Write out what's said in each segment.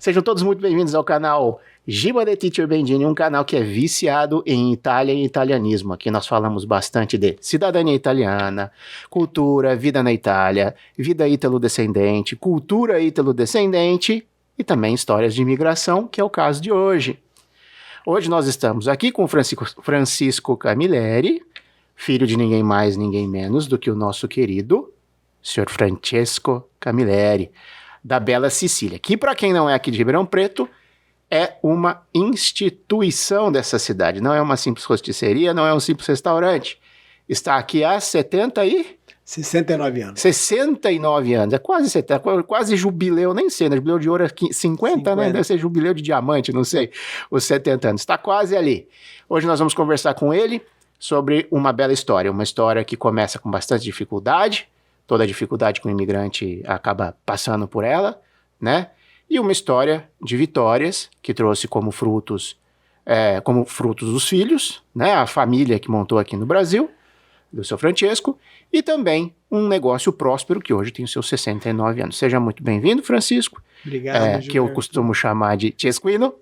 Sejam todos muito bem-vindos ao canal Giba the Teacher Bendini, um canal que é viciado em Itália e italianismo. Aqui nós falamos bastante de cidadania italiana, cultura, vida na Itália, vida ítalo-descendente, cultura ítalo-descendente e também histórias de imigração, que é o caso de hoje. Hoje nós estamos aqui com o Francisco Camilleri, filho de ninguém mais, ninguém menos do que o nosso querido Sr. Francesco Camilleri, da bela Sicília, que para quem não é aqui de Ribeirão Preto, é uma instituição dessa cidade, não é uma simples rosticeria, não é um simples restaurante. Está aqui há 69 anos. 69 anos, é quase 70, quase jubileu, nem sei, né? Jubileu de ouro é 50, né? Deve ser jubileu de diamante, não sei, os 70 anos. Está quase ali. Hoje nós vamos conversar com ele sobre uma bela história, uma história que começa com bastante dificuldade, toda a dificuldade que o imigrante acaba passando por ela, né? E uma história de vitórias que trouxe como frutos os filhos, né? A família que montou aqui no Brasil, do seu Francesco, e também um negócio próspero que hoje tem os seus 69 anos. Seja muito bem-vindo, Francisco. Obrigado, que eu costumo chamar de Cesquino,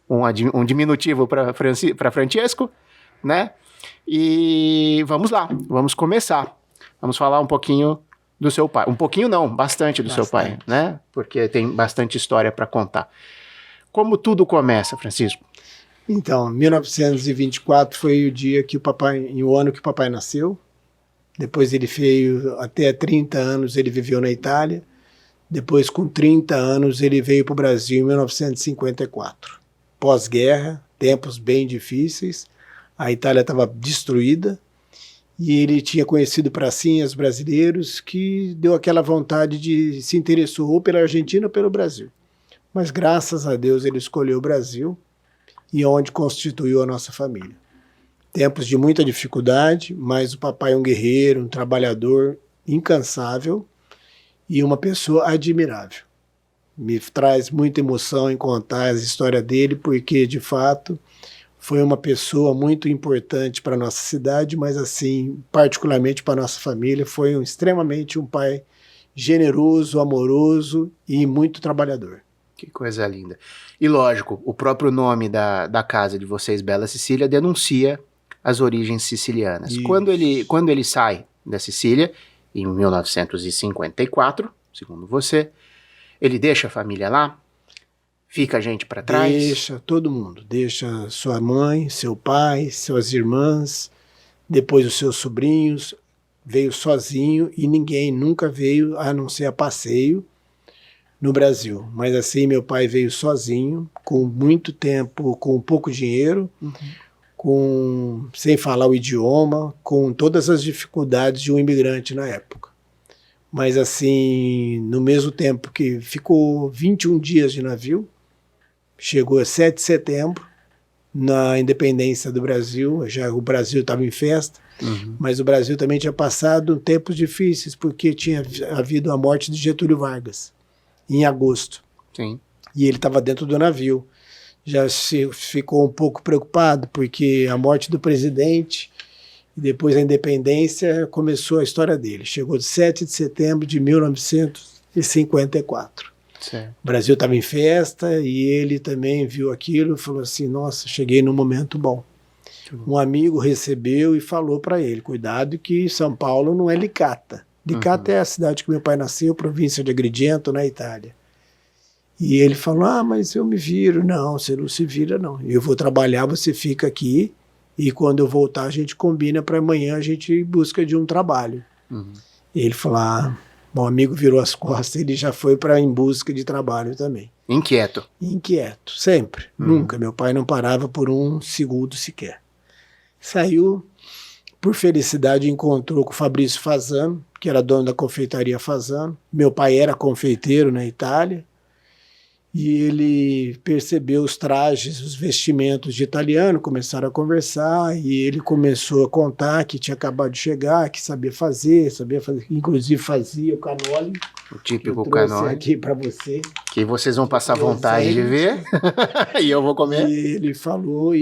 um diminutivo para Francesco, né? E vamos lá, vamos começar. Vamos falar um pouquinho do seu pai. Um pouquinho não, bastante do seu pai, né? Porque tem bastante história para contar. Como tudo começa, Francisco? Então, 1924 foi o ano que o papai nasceu. Depois ele veio, até 30 anos ele viveu na Itália. Depois, com 30 anos, ele veio para o Brasil em 1954. Pós-guerra, tempos bem difíceis. A Itália estava destruída. E ele tinha conhecido pracinhas brasileiros que deu aquela vontade de se interessou ou pela Argentina ou pelo Brasil. Mas graças a Deus ele escolheu o Brasil e onde constituiu a nossa família. Tempos de muita dificuldade, mas o papai é um guerreiro, um trabalhador incansável e uma pessoa admirável. Me traz muita emoção em contar a história dele, porque de fato foi uma pessoa muito importante para a nossa cidade, mas assim, particularmente para a nossa família, foi extremamente um pai generoso, amoroso e muito trabalhador. Que coisa linda. E lógico, o próprio nome da casa de vocês, Bela Sicília, denuncia as origens sicilianas. Quando ele sai da Sicília, em 1954, segundo você, ele deixa a família lá? Fica a gente para trás? Deixa todo mundo. Deixa sua mãe, seu pai, suas irmãs, depois os seus sobrinhos. Veio sozinho e ninguém nunca veio a não ser a passeio no Brasil. Mas assim, meu pai veio sozinho, com muito tempo, com pouco dinheiro, sem falar o idioma, com todas as dificuldades de um imigrante na época. Mas assim, no mesmo tempo que ficou 21 dias de navio, chegou a 7 de setembro, na independência do Brasil. Já o Brasil estava em festa, mas o Brasil também tinha passado tempos difíceis, porque tinha havido a morte de Getúlio Vargas, em agosto. Sim. E ele estava dentro do navio. Já ficou um pouco preocupado, porque a morte do presidente e depois a independência começou a história dele. Chegou de 7 de setembro de 1954. Certo. O Brasil estava em festa e ele também viu aquilo e falou assim, nossa, cheguei num momento bom. Um amigo recebeu e falou para ele, cuidado que São Paulo não é Licata. Licata é a cidade que meu pai nasceu, província de Agrigento, na Itália. E ele falou, mas eu me viro. Não, você não se vira não. Eu vou trabalhar, você fica aqui e quando eu voltar a gente combina para amanhã a gente ir em busca de um trabalho. E ele falou, meu amigo virou as costas, ele já foi em busca de trabalho também. Inquieto, sempre, nunca. Meu pai não parava por um segundo sequer. Saiu, por felicidade, encontrou com o Fabrício Fasano, que era dono da confeitaria Fasano. Meu pai era confeiteiro na Itália. E ele percebeu os trajes, os vestimentos de italiano, começaram a conversar, e ele começou a contar que tinha acabado de chegar, que sabia fazer, inclusive fazia o cannoli. O típico cannoli. cannoli. Aqui para você. Que vocês vão passar vontade de ver, e eu vou comer. E ele falou,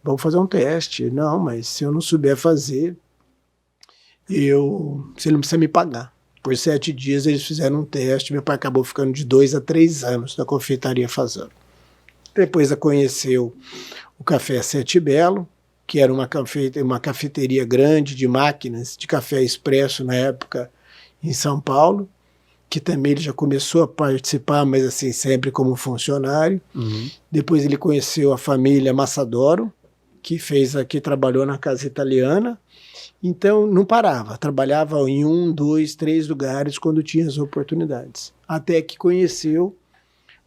vamos fazer um teste. Não, mas se eu não souber fazer, você não precisa me pagar. Por 7 dias eles fizeram um teste, meu pai acabou ficando de 2 a 3 anos na confeitaria fazendo. Depois conheceu o Café Sete Belo, que era uma cafeteria grande de máquinas de café expresso na época em São Paulo, que também ele já começou a participar, mas assim, sempre como funcionário. Depois ele conheceu a família Massadoro, que trabalhou na Casa Italiana. Então não parava, trabalhava em 1, 2, 3 lugares quando tinha as oportunidades. Até que conheceu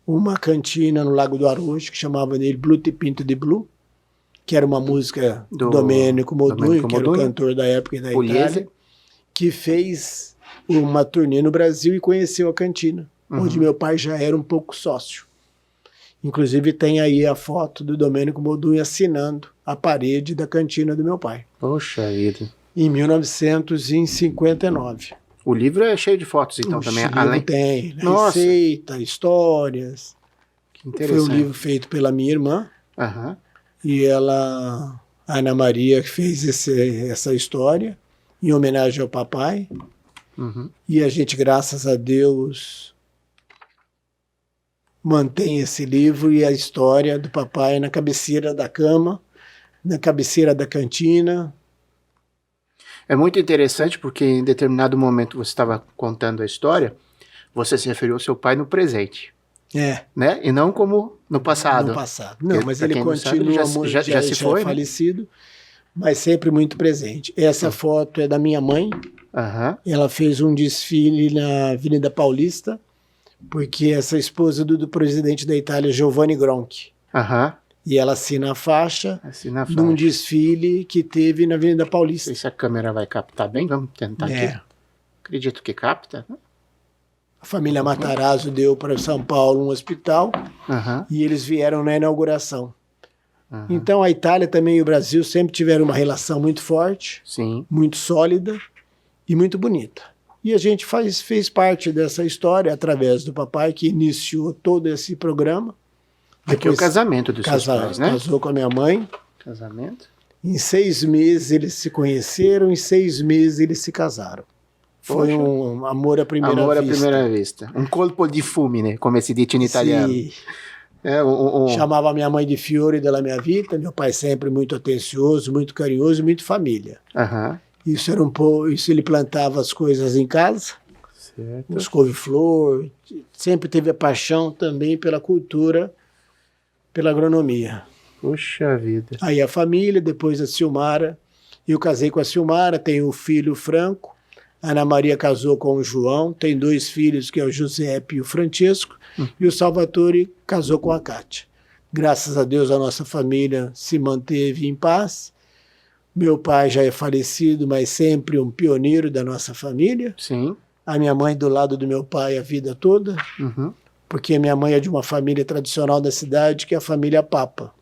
uma cantina no Lago do Arojo, que chamava dele Blue Pinto de Blue, que era uma música do Domênico Modugno, que era o cantor da época da Itália, que fez uma turnê no Brasil e conheceu a cantina, onde meu pai já era um pouco sócio. Inclusive tem aí a foto do Domênico Modugno assinando a parede da cantina do meu pai. Poxa vida. Em 1959. O livro é cheio de fotos, então, também. Além tem receita, histórias. Que interessante. Foi um livro feito pela minha irmã. E ela, a Ana Maria, fez essa história em homenagem ao papai. E a gente, graças a Deus, mantém esse livro e a história do papai na cabeceira da cama, na cabeceira da cantina. É muito interessante porque em determinado momento você estava contando a história, você se referiu ao seu pai no presente. Né? E não como no passado. No passado. Não, mas ele continua muito, já se foi, falecido, mas sempre muito presente. Essa foto é da minha mãe. Ela fez um desfile na Avenida Paulista, porque essa esposa do presidente da Itália, Giovanni Gronchi. E ela assina a faixa num desfile que teve na Avenida Paulista. Não sei se a câmera vai captar bem, vamos tentar aqui. Acredito que capta. A família Matarazzo deu para São Paulo um hospital e eles vieram na inauguração. Então a Itália também e o Brasil sempre tiveram uma relação muito forte, muito sólida e muito bonita. E a gente fez parte dessa história através do papai, que iniciou todo esse programa. Aqui é o casamento dos seus pais, né? Casou com a minha mãe. Casamento. Em 6 meses eles se conheceram, em 6 meses eles se casaram. Foi um amor à primeira vista. Amor à primeira vista. Um colpo di fulmine, come si dice in italiano. Chamava a minha mãe de Fiore della mia vita, meu pai sempre muito atencioso, muito carinhoso, muito família. Isso era isso ele plantava as coisas em casa, os couve-flor, sempre teve a paixão também pela cultura, pela agronomia. Puxa vida. Aí a família, depois a Silmara, eu casei com a Silmara, tenho o filho Franco, a Ana Maria casou com o João, tem 2 filhos, que é o Giuseppe e o Francesco, e o Salvatore casou com a Cátia. Graças a Deus a nossa família se manteve em paz. Meu pai já é falecido, mas sempre um pioneiro da nossa família. A minha mãe do lado do meu pai a vida toda, porque a minha mãe é de uma família tradicional da cidade, que é a família Papa.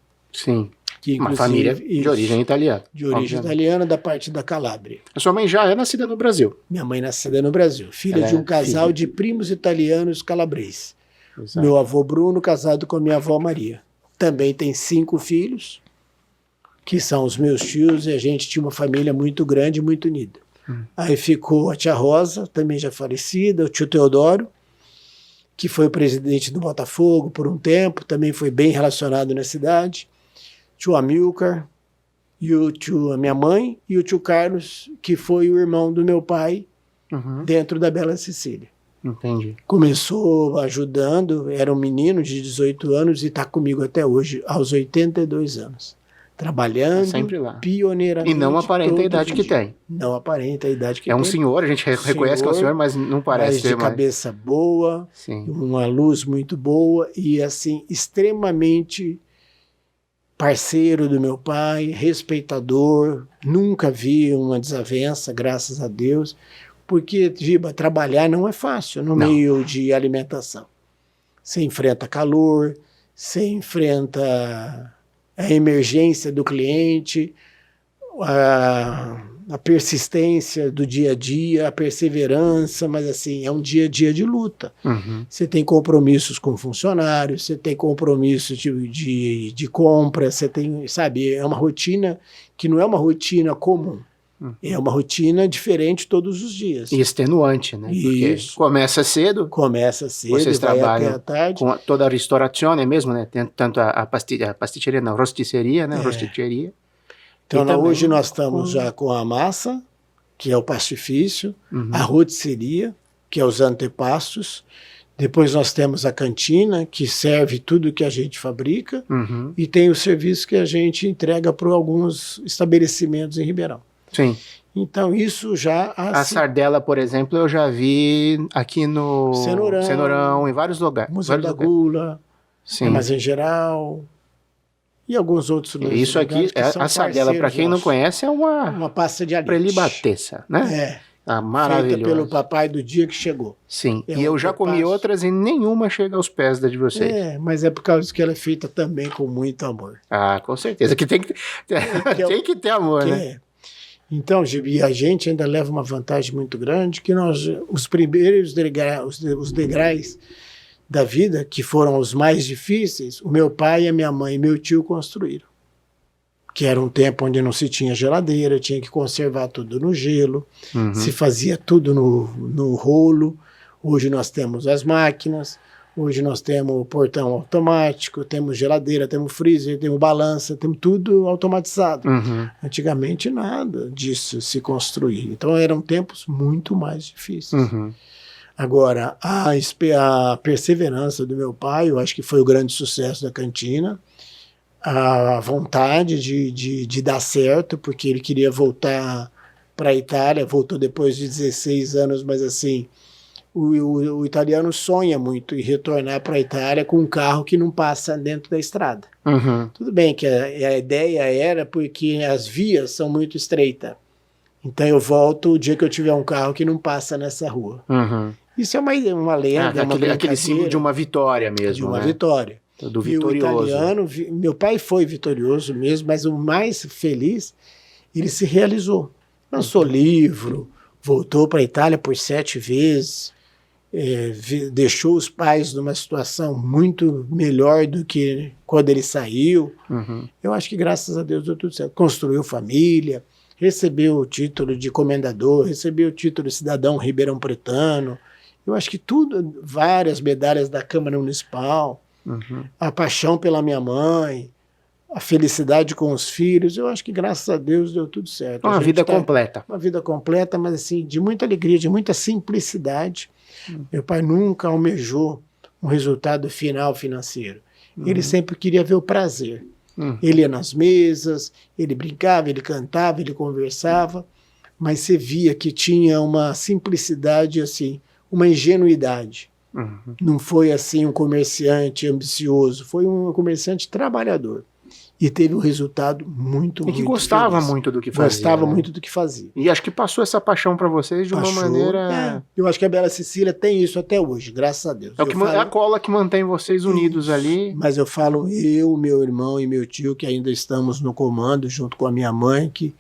Que, uma família de origem italiana. De origem italiana, da parte da Calábria. A sua mãe já é nascida no Brasil. Minha mãe nascida no Brasil. Filha de um casal de primos italianos calabreses. Meu avô Bruno, casado com a minha avó Maria. Também tem 5 filhos, que são os meus tios, e a gente tinha uma família muito grande, muito unida. Aí ficou a tia Rosa, também já falecida, o tio Teodoro, que foi o presidente do Botafogo por um tempo, também foi bem relacionado na cidade. Tio Amilcar, e a minha mãe, e o tio Carlos, que foi o irmão do meu pai, dentro da Bela Sicília. Entendi. Começou ajudando, era um menino de 18 anos e está comigo até hoje, aos 82 anos. Trabalhando sempre lá. Pioneiramente. E não aparenta a idade que tem. Não aparenta a idade que tem. É um senhor, a gente reconhece que é um senhor, mas não parece ter mais. De cabeça boa, uma luz muito boa e assim, extremamente parceiro do meu pai, respeitador, nunca vi uma desavença, graças a Deus, porque, Giba, trabalhar não é fácil no meio de alimentação. Você enfrenta calor, você enfrenta a emergência do cliente, a persistência do dia a dia, a perseverança, mas assim, é um dia a dia de luta. Você tem compromissos com funcionários, você tem compromissos de compra, você tem, sabe, é uma rotina que não é uma rotina comum. É uma rotina diferente todos os dias. E extenuante, né? Porque Isso. começa cedo, Começa cedo, vocês vai até trabalham a tarde. com toda a restaurazione mesmo, né? Tem tanto a pasticceria, não, rosticceria, né? Rosticceria. Então, E também hoje nós estamos já com a massa, que é o pastifício, Uhum. a rotisseria, que é os antepastos. Depois nós temos a cantina, que serve tudo que a gente fabrica. Uhum. E tem o serviço que a gente entrega para alguns estabelecimentos em Ribeirão. Sim. Então, isso já... A sardela, por exemplo, eu já vi aqui no Cenourão, em vários lugares. Museu da Gula, Sim. Armazém Geral e alguns outros lugares. Isso aqui, a sardela, para quem não conhece, é uma pasta de alite. Prelibateza, né? É. Ah, maravilhoso. Feita pelo papai do dia que chegou. Sim, e eu já comi outras e nenhuma chega aos pés da de vocês. É, mas é por causa que ela é feita também com muito amor. Ah, com certeza, que tem que ter amor, né? Então, Gibi, a gente ainda leva uma vantagem muito grande, que nós, os primeiros os degraus da vida, que foram os mais difíceis, o meu pai, a minha mãe e meu tio construíram. Que era um tempo onde não se tinha geladeira, tinha que conservar tudo no gelo, se fazia tudo no rolo. Hoje nós temos as máquinas, hoje nós temos o portão automático, temos geladeira, temos freezer, temos balança, temos tudo automatizado. Antigamente nada disso se construía. Então eram tempos muito mais difíceis. Agora, a perseverança do meu pai, eu acho que foi o grande sucesso da cantina, a vontade de dar certo, porque ele queria voltar para a Itália, voltou depois de 16 anos, mas assim, o italiano sonha muito em retornar para a Itália com um carro que não passa dentro da estrada. Tudo bem que a ideia era porque as vias são muito estreitas, então eu volto o dia que eu tiver um carro que não passa nessa rua. Isso é uma lenda, aquele símbolo de uma vitória mesmo. De uma vitória. Do vitorioso. E o italiano, meu pai foi vitorioso mesmo, mas o mais feliz, ele se realizou. Lançou livro, voltou para a Itália por 7 vezes, deixou os pais numa situação muito melhor do que quando ele saiu. Eu acho que graças a Deus deu tudo certo. Construiu família, recebeu o título de comendador, recebeu o título de cidadão ribeirão pretano. Eu acho que tudo, várias medalhas da Câmara Municipal. A paixão pela minha mãe, a felicidade com os filhos, eu acho que graças a Deus deu tudo certo. Uma vida completa. Uma vida completa, mas assim, de muita alegria, de muita simplicidade. Meu pai nunca almejou um resultado final financeiro. Ele sempre queria ver o prazer. Ele ia nas mesas, ele brincava, ele cantava, ele conversava, mas você via que tinha uma simplicidade, assim, uma ingenuidade. Não foi assim um comerciante ambicioso, foi um comerciante trabalhador. E teve um resultado muito, e que gostava feliz. Muito do que fazia. Gostava muito do que fazia. E acho que passou essa paixão para vocês de uma maneira... Eu acho que a Bela Cecília tem isso até hoje, graças a Deus. É a cola que mantém vocês unidos ali. Mas eu falo, eu, meu irmão e meu tio, que ainda estamos no comando, junto com a minha mãe, que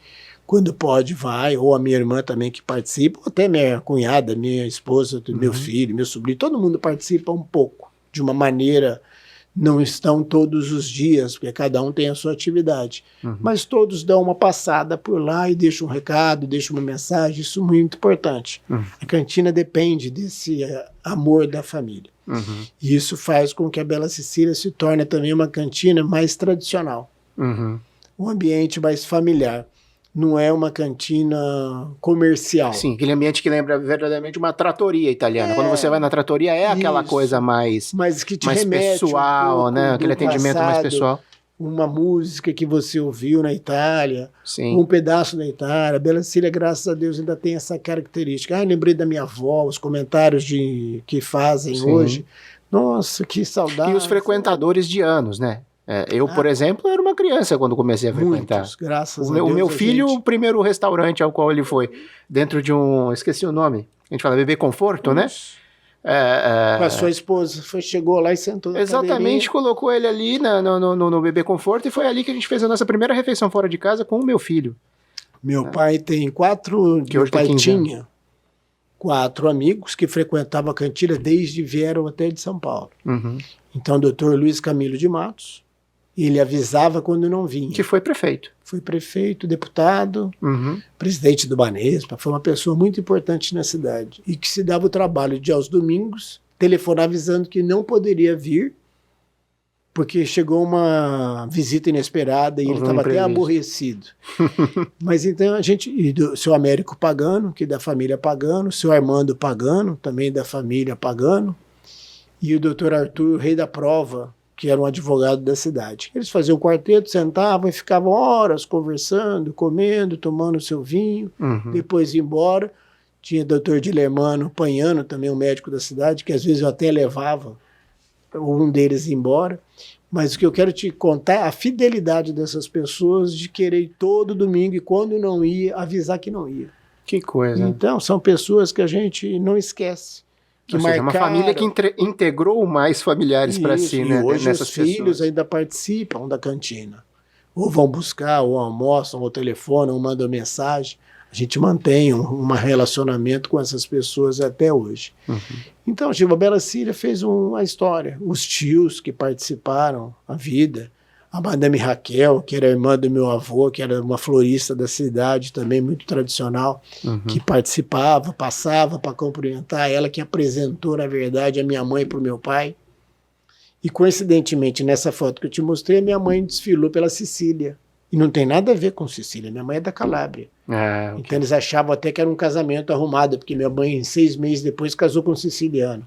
quando pode vai, ou a minha irmã também que participa, ou até minha cunhada, minha esposa, meu filho, meu sobrinho, todo mundo participa um pouco, de uma maneira, não estão todos os dias, porque cada um tem a sua atividade, mas todos dão uma passada por lá e deixam um recado, deixam uma mensagem, isso é muito importante. A cantina depende desse amor da família. E isso faz com que a Bela Cecília se torne também uma cantina mais tradicional, um ambiente mais familiar. Não é uma cantina comercial. Sim, aquele ambiente que lembra verdadeiramente uma trattoria italiana. Quando você vai na trattoria é aquela coisa mais que te mais pessoal, né? Aquele atendimento mais pessoal. Uma música que você ouviu na Itália, Sim. Um pedaço da Itália. A Bela Cecília, graças a Deus, ainda tem essa característica. Lembrei da minha avó, os comentários que fazem hoje. Nossa, que saudade. E os frequentadores de anos, né? Eu, por exemplo, era uma criança quando comecei a frequentar. Muitos, graças a Deus. O meu filho, o primeiro restaurante ao qual ele foi, dentro de esqueci o nome, a gente fala Bebê Conforto, né? Com a sua esposa, chegou lá e sentou na Exatamente, colocou ele ali no Bebê Conforto e foi ali que a gente fez a nossa primeira refeição fora de casa com o meu filho. Meu pai tem 4, que hoje tinha 4 amigos que frequentavam a cantina desde vieram até de São Paulo. Então, o Dr. Luiz Camilo de Matos, Ele avisava quando não vinha. Que foi prefeito. Foi prefeito, deputado, presidente do Banespa, foi uma pessoa muito importante na cidade. E que se dava o trabalho de, aos domingos, telefonar avisando que não poderia vir, porque chegou uma visita inesperada e ele estava até aborrecido. Mas então a gente, e do seu Américo Pagano, que é da família Pagano, o seu Armando Pagano, também da família Pagano, e o doutor Arthur, rei da prova, que era um advogado da cidade. Eles faziam um quarteto, sentavam e ficavam horas conversando, comendo, tomando o seu vinho, depois iam embora. Tinha o doutor Dilermano Panhano, também um médico da cidade, que às vezes eu até levava um deles embora. Mas o que eu quero te contar é a fidelidade dessas pessoas de querer ir todo domingo e quando não ia, avisar que não ia. Que coisa. Então, são pessoas que a gente não esquece. Que Ou seja, marcaram... uma família que integrou mais familiares para si, né? E hoje nessas os filhos pessoas. ainda participam da cantina. Ou vão buscar, ou almoçam, ou telefonam, ou mandam mensagem. A gente mantém um relacionamento com essas pessoas até hoje. Então, a Bela Cília fez uma história. Os tios que participaram, a vida. A Madame Raquel, que era irmã do meu avô, que era uma florista da cidade, também muito tradicional, que participava, passava para cumprimentar. Ela que apresentou, na verdade, a minha mãe para o meu pai. E, coincidentemente, nessa foto que eu te mostrei, a minha mãe desfilou pela Sicília. E não tem nada a ver com Sicília. Minha mãe é da Calábria. Okay. Então eles achavam até que era um casamento arrumado, porque minha mãe, 6 meses depois, casou com um siciliano.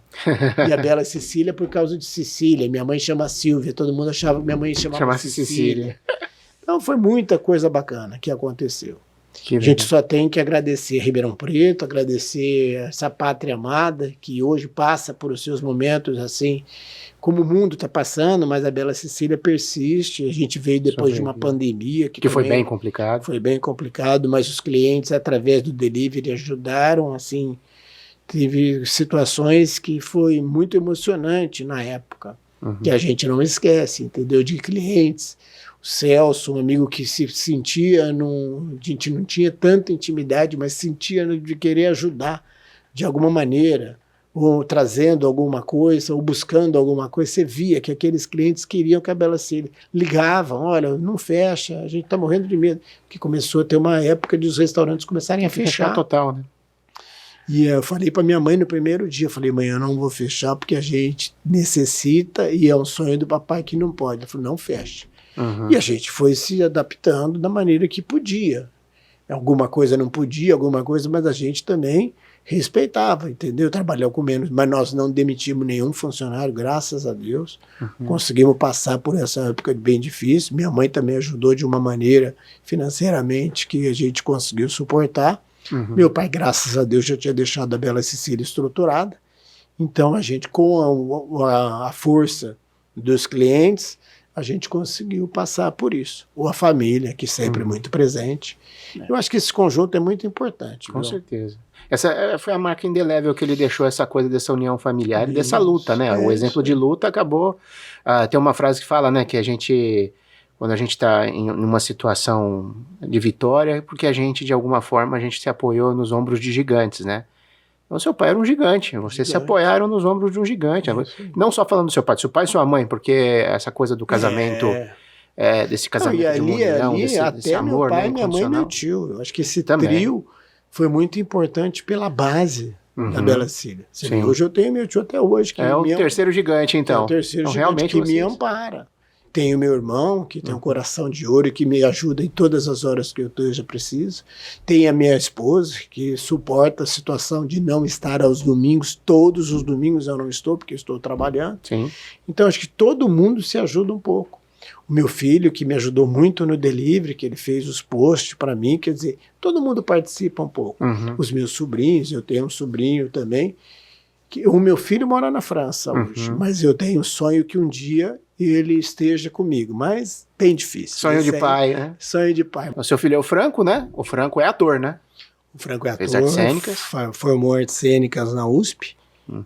E a Bela Cecília por causa de Sicília. Minha mãe chama Silvia, todo mundo achava que minha mãe chamava Cecília. Então foi muita coisa bacana que aconteceu. A gente só tem que agradecer Ribeirão Preto, agradecer essa pátria amada, que hoje passa por os seus momentos assim, como o mundo está passando, mas a Bela Cecília persiste. A gente veio depois de uma pandemia. Que foi bem complicado. Foi bem complicado, mas os clientes, através do delivery, ajudaram, assim, teve situações que foi muito emocionante na época, que a gente não esquece, entendeu? De clientes. O Celso, um amigo que se sentia, a gente não tinha tanta intimidade, mas sentia de querer ajudar de alguma maneira, ou trazendo alguma coisa, ou buscando alguma coisa. Você via que aqueles clientes queriam que a Bela Cília ligavam, olha, não fecha, a gente está morrendo de medo, porque começou a ter uma época de os restaurantes começarem a fechar. Total, né? E eu falei para minha mãe no primeiro dia, eu falei, mãe, eu não vou fechar porque a gente necessita e é um sonho do papai que não pode. Ela falou, não fecha. E a gente foi se adaptando da maneira que podia. Alguma coisa não podia, alguma coisa, mas a gente também respeitava, entendeu? Trabalhou com menos, mas nós não demitimos nenhum funcionário, graças a Deus. Conseguimos passar por essa época bem difícil. Minha mãe também ajudou de uma maneira financeiramente que a gente conseguiu suportar. Meu pai, graças a Deus, já tinha deixado a Bela Cecília estruturada. Então a gente, com a força dos clientes, a gente conseguiu passar por isso. Ou a família, que sempre é muito presente. Eu acho que esse conjunto é muito importante. Com certeza. Essa foi a marca indelével que ele deixou, essa coisa dessa união familiar e dessa luta, né? O exemplo de luta acabou... tem uma frase que fala, né, que a gente... Quando a gente está em uma situação de vitória, é porque a gente, de alguma forma, a gente se apoiou nos ombros de gigantes, né? Então, seu pai era um gigante, vocês se apoiaram nos ombros de um gigante. Não só falando do seu pai e sua mãe, porque essa coisa do casamento, desse casamento de união, desse amor, meu pai, né, minha mãe e meu tio. Eu acho que esse trio foi muito importante pela base da Bela Cília. Hoje eu tenho meu tio até hoje. Que é o terceiro gigante, então. É o terceiro gigante realmente que me ampara. Tenho meu irmão, que tem um coração de ouro e que me ajuda em todas as horas que eu já preciso. Tem a minha esposa, que suporta a situação de não estar aos domingos. Todos os domingos eu não estou, porque eu estou trabalhando. Então, acho que todo mundo se ajuda um pouco. O meu filho, que me ajudou muito no delivery, que ele fez os posts para mim, quer dizer, todo mundo participa um pouco. Os meus sobrinhos, eu tenho um sobrinho também. O meu filho mora na França hoje, mas eu tenho o sonho que um dia ele esteja comigo, mas bem difícil. Sonho de pai, né? Sonho de pai. O seu filho é o Franco, né? O Franco é ator, né? O Franco é ator. Fez artes cênicas. Formou artes cênicas na USP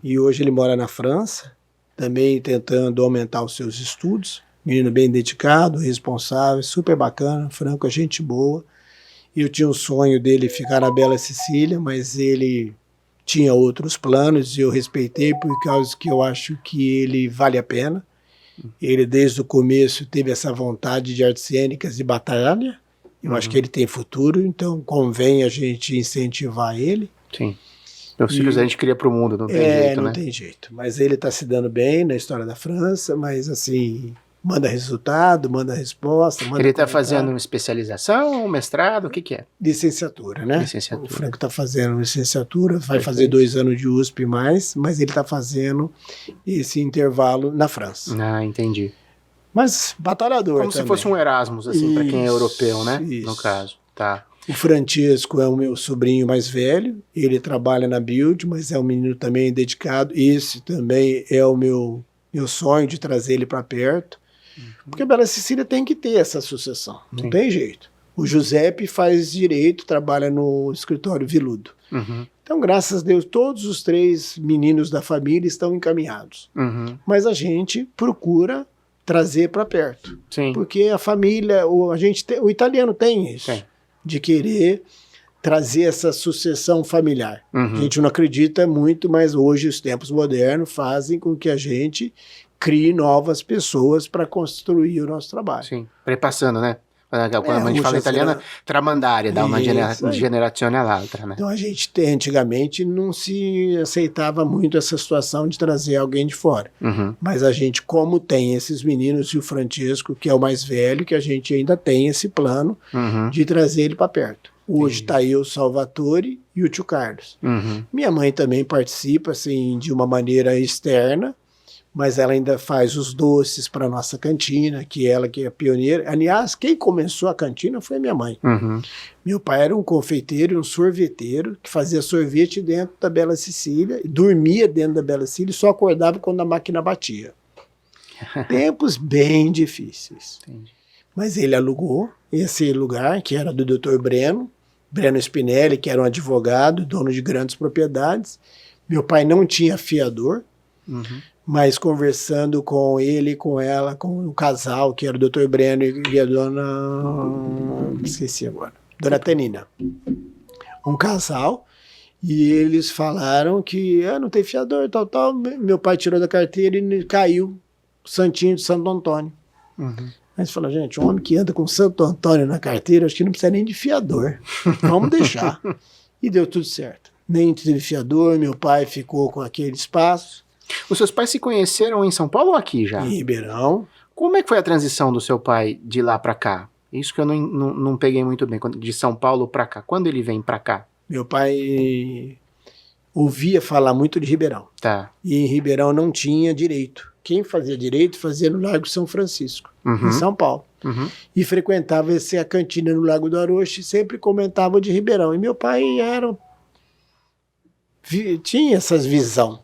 e hoje ele mora na França, também tentando aumentar os seus estudos. Menino bem dedicado, responsável, super bacana. Franco é gente boa. Eu tinha um sonho dele ficar na Bela Cecília, mas ele tinha outros planos e eu respeitei por causa que eu acho que ele vale a pena. Ele, desde o começo, teve essa vontade de artes cênicas e batalha. Eu acho que ele tem futuro, então convém a gente incentivar ele. Sim. Os filhos a gente cria para o mundo, não tem jeito, né? Não tem jeito. Mas ele está se dando bem na história da França, mas assim, manda resultado, manda resposta. Manda ele está fazendo uma especialização, um mestrado, o que é? Licenciatura, né? Licenciatura. O Franco está fazendo licenciatura, vai fazer 2 anos de USP mais, mas ele está fazendo esse intervalo na França. Ah, entendi. Mas batalhador como também. Se fosse um Erasmus, assim, para quem é europeu, né? Isso. No caso, tá. O Francesco é o meu sobrinho mais velho, ele trabalha na Build, mas é um menino também dedicado. Esse também é o meu sonho de trazer ele para perto, porque a Bela Cecília tem que ter essa sucessão, não tem jeito. O Giuseppe faz direito, trabalha no escritório Viludo. Então, graças a Deus, todos os 3 meninos da família estão encaminhados. Mas a gente procura trazer para perto. Sim. Porque a família, o italiano tem isso, de querer trazer essa sucessão familiar. A gente não acredita muito, mas hoje os tempos modernos fazem com que a gente crie novas pessoas para construir o nosso trabalho. Sim, prepassando, né? Quando a gente fala italiana, tramandária, dá uma generazione all'altra, né? Então a gente antigamente não se aceitava muito essa situação de trazer alguém de fora. Mas a gente, como tem esses meninos e o Francesco, que é o mais velho, que a gente ainda tem esse plano de trazer ele para perto. Hoje está aí o Salvatore e o tio Carlos. Minha mãe também participa assim, de uma maneira externa, mas ela ainda faz os doces para nossa cantina, que ela que é pioneira. Aliás, quem começou a cantina foi minha mãe. Meu pai era um confeiteiro e um sorveteiro que fazia sorvete dentro da Bela Cecília, dormia dentro da Bela Cecília e só acordava quando a máquina batia. Tempos bem difíceis. Entendi. Mas ele alugou esse lugar, que era do Dr. Breno Spinelli, que era um advogado, dono de grandes propriedades. Meu pai não tinha fiador, mas conversando com ele, com ela, com o casal, que era o Dr. Breno e a dona... esqueci agora. Dona Tenina. Um casal, e eles falaram que não tem fiador, tal. Meu pai tirou da carteira e caiu o santinho de Santo Antônio. Aí você fala, gente, um homem que anda com Santo Antônio na carteira, acho que não precisa nem de fiador. Vamos deixar. E deu tudo certo. Nem teve fiador, meu pai ficou com aquele espaço. Os seus pais se conheceram em São Paulo ou aqui já? Em Ribeirão. Como é que foi a transição do seu pai de lá para cá? Isso que eu não peguei muito bem, de São Paulo para cá. Quando ele vem para cá? Meu pai ouvia falar muito de Ribeirão. Tá. E em Ribeirão não tinha direito. Quem fazia direito fazia no Largo São Francisco, em São Paulo. E frequentava a cantina no Largo do Aroche e sempre comentava de Ribeirão. E meu pai tinha essas visão.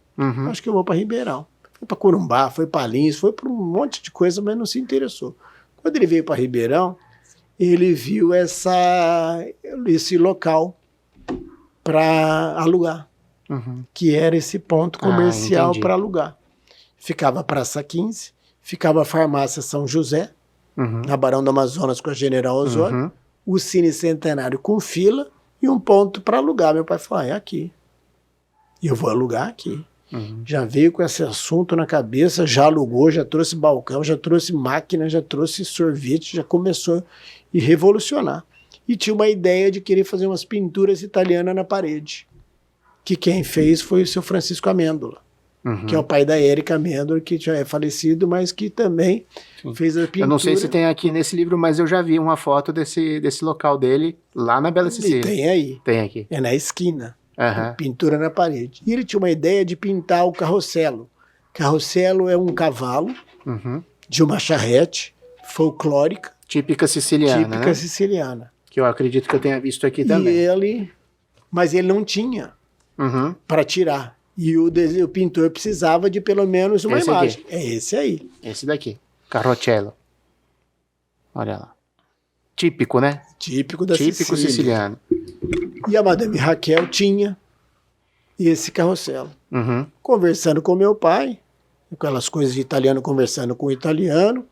Acho que eu vou para Ribeirão. Foi para Corumbá, foi para Lins, foi para um monte de coisa, mas não se interessou. Quando ele veio para Ribeirão, ele viu esse local para alugar, que era esse ponto comercial para alugar. Ficava a Praça 15, ficava a Farmácia São José, na Barão do Amazonas com a General Osório, o Cine Centenário com fila e um ponto para alugar. Meu pai falou, é aqui. Eu vou alugar aqui. Já veio com esse assunto na cabeça, já alugou, já trouxe balcão, já trouxe máquina, já trouxe sorvete, já começou a revolucionar. E tinha uma ideia de querer fazer umas pinturas italianas na parede, que quem fez foi o seu Francisco Amêndola, que é o pai da Érica Amêndola, que já é falecido, mas que também fez a pintura. Eu não sei se tem aqui nesse livro, mas eu já vi uma foto desse local dele lá na Bela Cecília. E tem aí. Tem aqui. É na esquina. Pintura na parede. E ele tinha uma ideia de pintar o carrosselo. Carrosselo é um cavalo de uma charrete folclórica. Típica siciliana, siciliana. Que eu acredito que eu tenha visto aqui também. Mas ele não tinha para tirar. E o pintor precisava de pelo menos uma imagem. Aqui. É esse aí. Esse daqui. Carrocello. Olha lá. Típico, né? Típico da Típico Sicília. siciliano. E a Madame Raquel tinha esse carrosselo. Conversando com meu pai, aquelas coisas de italiano conversando com o italiano,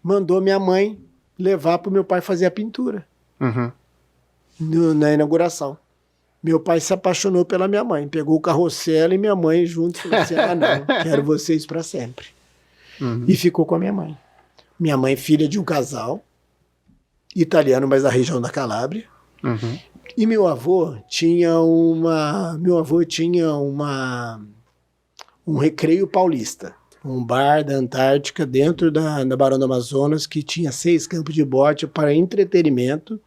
mandou minha mãe levar para o meu pai fazer a pintura na inauguração. Meu pai se apaixonou pela minha mãe, pegou o carrosselo e minha mãe junto e falou assim, não, quero vocês para sempre. e ficou com a minha mãe. Minha mãe, filha de um casal italiano, mas da região da Calábria. E meu avô tinha um recreio paulista, um bar da Antártica dentro da Barão do Amazonas que tinha 6 campos de bote para entretenimento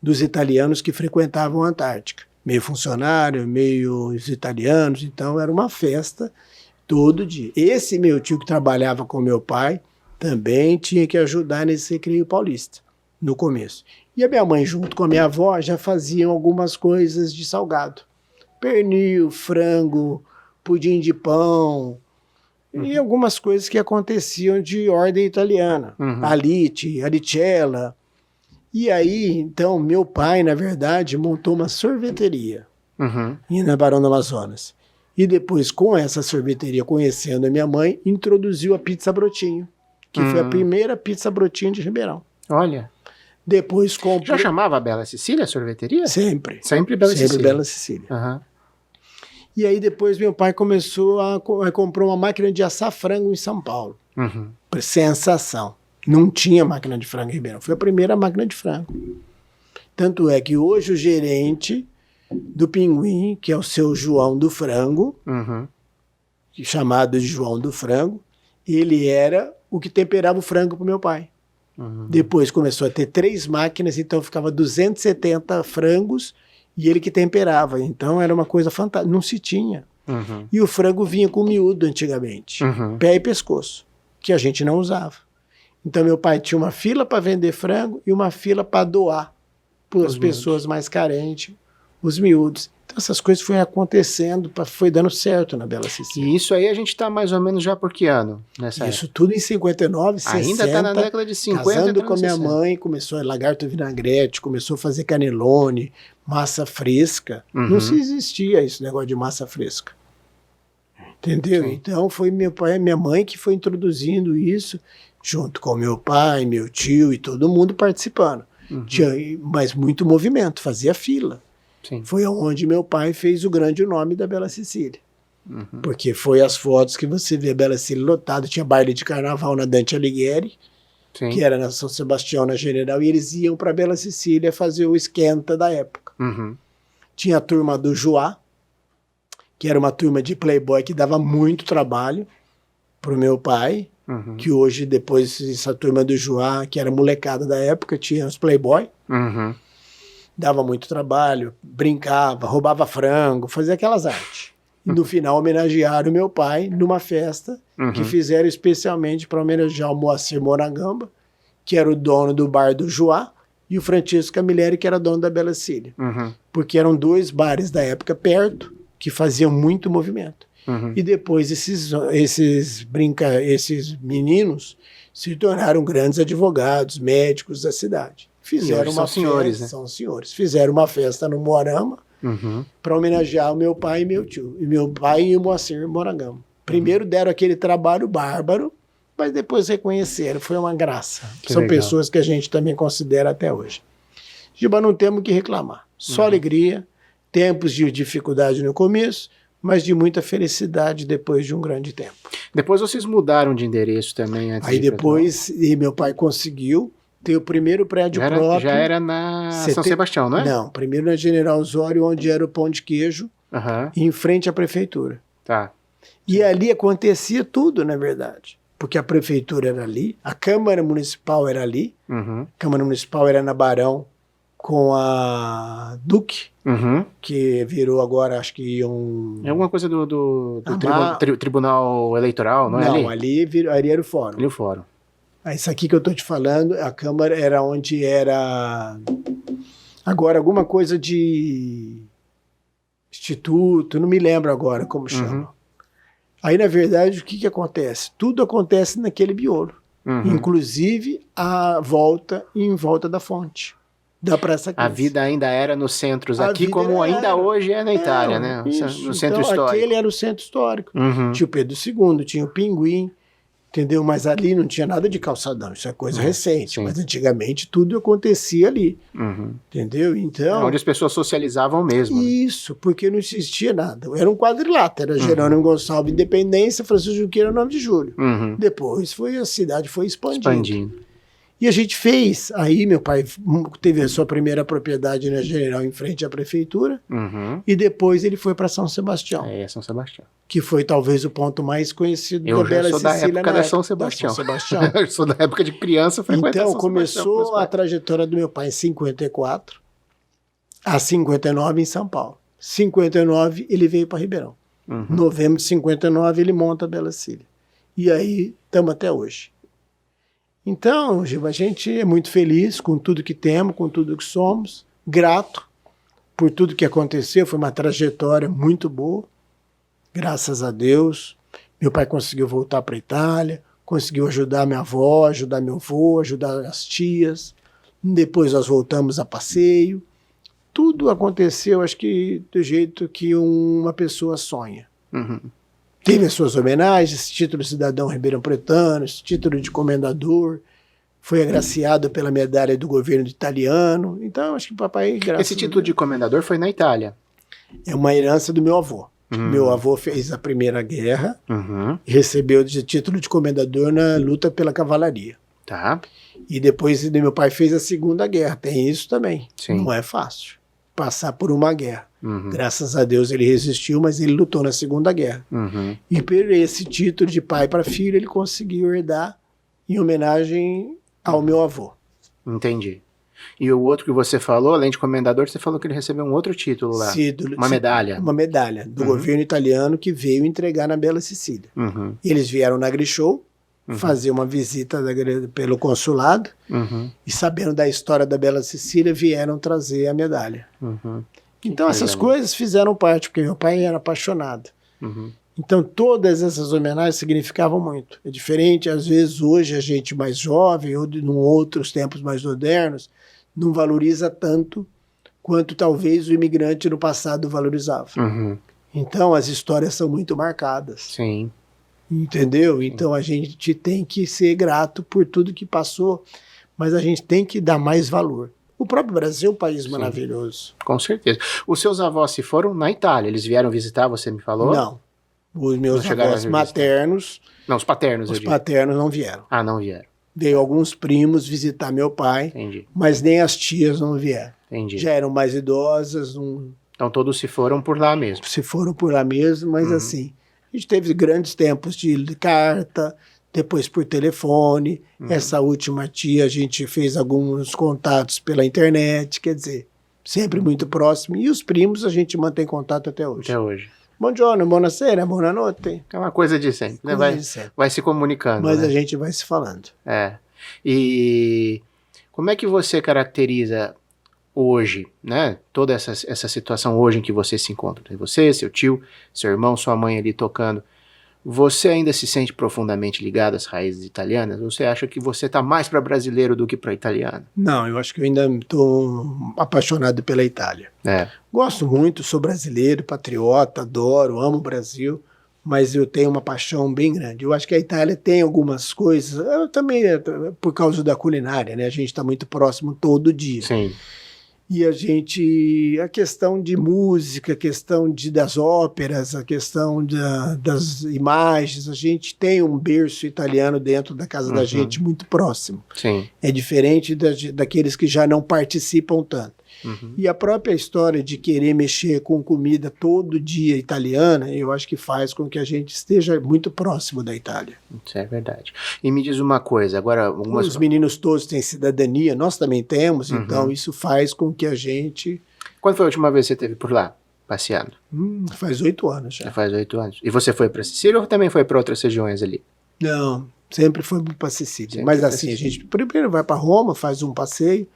dos italianos que frequentavam a Antártica. Meio funcionário, meio os italianos, então era uma festa todo dia. Esse meu tio que trabalhava com meu pai também tinha que ajudar nesse recreio paulista, no começo. E a minha mãe, junto com a minha avó, já faziam algumas coisas de salgado. Pernil, frango, pudim de pão, e algumas coisas que aconteciam de ordem italiana. Alite, alicella. E aí, então, meu pai, na verdade, montou uma sorveteria na Barão do Amazonas. E depois, com essa sorveteria, conhecendo a minha mãe, introduziu a pizza Brotinho, que foi a primeira pizza Brotinho de Ribeirão. Olha. Depois comprou... Já chamava Bela Cecília a sorveteria? Sempre. Sempre Bela Cecília. Sempre Bela Cecília. E aí depois meu pai começou a comprar uma máquina de assar frango em São Paulo. Sensação. Não tinha máquina de frango em Ribeirão. Foi a primeira máquina de frango. Tanto é que hoje o gerente do Pinguim, que é o seu João do Frango, chamado de João do Frango, ele era o que temperava o frango para o meu pai. Depois começou a ter 3 máquinas, então ficava 270 frangos e ele que temperava. Então era uma coisa fantástica. Não se tinha. E o frango vinha com miúdo antigamente, pé e pescoço, que a gente não usava. Então meu pai tinha uma fila para vender frango e uma fila para doar para as pessoas mais carentes, os miúdos. Então essas coisas foram acontecendo, foi dando certo na Bela Cecília. E isso aí a gente está mais ou menos já por que ano? Isso tudo em 59, 60. Ainda está na década de 50. Casando com a minha mãe, começou a lagarto vinagrete, começou a fazer canelone, massa fresca. Não se existia esse negócio de massa fresca. Entendeu? Sim. Então foi meu pai e minha mãe que foi introduzindo isso, junto com meu pai, meu tio e todo mundo participando. Tinha, mas muito movimento, fazia fila. Sim. Foi onde meu pai fez o grande nome da Bela Cecília. Porque foi as fotos que você vê a Bela Cecília lotada, tinha baile de carnaval na Dante Alighieri, que era na São Sebastião, na General, e eles iam para Bela Cecília fazer o esquenta da época. Tinha a turma do Joá, que era uma turma de playboy que dava muito trabalho pro meu pai, que hoje, depois, essa turma do Joá, que era molecada da época, tinha os playboy, dava muito trabalho, brincava, roubava frango, fazia aquelas artes. E no final homenagearam meu pai numa festa que fizeram especialmente para homenagear o Moacir Morangamba, que era o dono do bar do Joá, e o Francisco Camilleri, que era dono da Bela Cecília. Porque eram 2 bares da época perto, que faziam muito movimento. E depois esses meninos se tornaram grandes advogados, médicos da cidade. Fizeram uma festa, senhores, né? São senhores. Fizeram uma festa no Moarama para homenagear o meu pai e meu tio. E meu pai e o Moacir Morangama. Primeiro deram aquele trabalho bárbaro, mas depois reconheceram. Foi uma graça. São legal. Pessoas que a gente também considera até hoje. Giba, não temos o que reclamar. Só alegria, tempos de dificuldade no começo, mas de muita felicidade depois de um grande tempo. Depois vocês mudaram de endereço também? Aí depois, e meu pai conseguiu ter o primeiro prédio próprio. Já era na São Sebastião, não é? Não, primeiro na General Osório, onde era o Pão de Queijo, e em frente à prefeitura. Tá. E ali acontecia tudo, na verdade. Porque a prefeitura era ali, a Câmara Municipal era ali, a Câmara Municipal era na Barão, com a Duque, que virou agora, acho que É alguma coisa do Tribunal Eleitoral, não é? Não, ali era o Fórum. Ali o Fórum. Isso aqui que eu estou te falando, a Câmara era onde era... Agora, alguma coisa de instituto, não me lembro agora como chama. Aí, na verdade, o que acontece? Tudo acontece naquele miolo. Inclusive em volta da fonte. Da Praça 15. A vida ainda era nos centros aqui, como ainda hoje é na Itália, né? No centro histórico. Aquele era o centro histórico. Tinha o Pedro II, tinha o Pinguim, entendeu? Mas ali não tinha nada de calçadão, isso é coisa recente, sim. mas antigamente tudo acontecia ali, Uhum. entendeu? É Então, onde as pessoas socializavam mesmo. Né? isso, porque não existia nada. Era um quadrilátero, era Jerônimo Gonçalves Independência, Francisco Junqueira, 9 de julho. Uhum. Depois a cidade foi expandindo. Expandindo. E a gente fez, aí meu pai teve a sua primeira propriedade na General em frente à prefeitura, Uhum. e depois ele foi para São Sebastião, É, São Sebastião. que foi talvez o ponto mais conhecido Eu da já Bela sou da Cecília época na da São Sebastião. Da São Sebastião. Eu sou da época de criança, frequentando Então São Sebastião com meus começou a pais. trajetória do meu pai em 54, a 59 em São Paulo. 59 ele veio para Ribeirão. Uhum. Novembro de 59 ele monta a Bela Cecília. E aí estamos até hoje. Então, Gil, a gente é muito feliz com tudo que temos, com tudo que somos, grato por tudo que aconteceu, foi uma trajetória muito boa, graças a Deus. Meu pai conseguiu voltar para a Itália, conseguiu ajudar minha avó, ajudar meu avô, ajudar as tias. Depois nós voltamos a passeio. Tudo aconteceu, acho que do jeito que uma pessoa sonha. Uhum. Teve as suas homenagens, título de cidadão ribeirão pretano, título de comendador, foi agraciado pela medalha do governo italiano. Então, acho que o papai... Esse título de comendador foi na Itália. É uma herança do meu avô. Meu avô fez a Primeira Guerra Uhum. e recebeu o título de comendador na luta pela cavalaria. Tá. E depois meu pai fez a Segunda Guerra. Tem isso também. Sim. Não é fácil passar por uma guerra. Uhum. Graças a Deus ele resistiu, mas ele lutou na Segunda Guerra. Uhum. E por esse título de pai para filho, ele conseguiu herdar em homenagem ao meu avô. Entendi. E o outro que você falou, além de comendador, você falou que ele recebeu um outro título lá. Uma medalha. Uma medalha do governo italiano que veio entregar na Bela Cecília. Uhum. Eles vieram na Grishow fazer uma visita pelo consulado Uhum. e, sabendo da história da Bela Cecília, vieram trazer a medalha. Uhum. Então essas coisas fizeram parte, porque meu pai era apaixonado. Uhum. Então todas essas homenagens significavam muito. É diferente, às vezes, hoje a gente mais jovem, ou em outros tempos mais modernos, não valoriza tanto quanto talvez o imigrante no passado valorizava. Uhum. Então as histórias são muito marcadas. Sim. Entendeu? Então a gente tem que ser grato por tudo que passou, mas a gente tem que dar mais valor. O próprio Brasil é um país maravilhoso. Com certeza. Os seus avós se foram na Itália, eles vieram visitar, você me falou? Não. Os meus Não chegaram avós a visitar. maternos, Não, os paternos, os eu digo. paternos não vieram. Ah, não vieram. Veio alguns primos visitar meu pai, Entendi. mas nem as tias não vieram. Entendi. Já eram mais idosas, não Então todos se foram por lá mesmo. se foram por lá mesmo, mas assim, a gente teve grandes tempos de carta, depois por telefone. Essa última tia a gente fez alguns contatos pela internet, quer dizer, sempre muito próximo. E os primos a gente mantém contato até hoje. Até hoje. Buongiorno, buonasera, buonanotte. É uma coisa de sempre, né? Coisa de sempre. Vai se comunicando. Mas né? a gente vai se falando. É. E como é que você caracteriza hoje, né? Toda essa situação hoje em que você se encontra? Você, seu tio, seu irmão, sua mãe ali tocando. Você ainda se sente profundamente ligado às raízes italianas? Ou você acha que você está mais para brasileiro do que para italiano? Não, eu acho que eu ainda estou apaixonado pela Itália. É. Gosto muito, sou brasileiro, patriota, adoro, amo o Brasil, mas eu tenho uma paixão bem grande. Eu acho que a Itália tem algumas coisas, eu também por causa da culinária, né? A gente está muito próximo todo dia. Sim. E a questão de música, a questão das óperas, a questão das imagens, a gente tem um berço italiano dentro da casa da gente muito próximo. Sim. É diferente daqueles que já não participam tanto. E a própria história de querer mexer com comida todo dia italiana, eu acho que faz com que a gente esteja muito próximo da Itália. Isso é verdade. E me diz uma coisa, agora... Os meninos todos têm cidadania, nós também temos, então isso faz com que a gente... Quando foi a última vez que você esteve por lá, passeando? Faz 8 anos já. Já faz 8 anos. E você foi para Sicília ou também foi para outras regiões ali? Não, sempre foi para Sicília. Sempre Mas pra assim, Sicília. a gente primeiro vai para Roma, faz um passeio,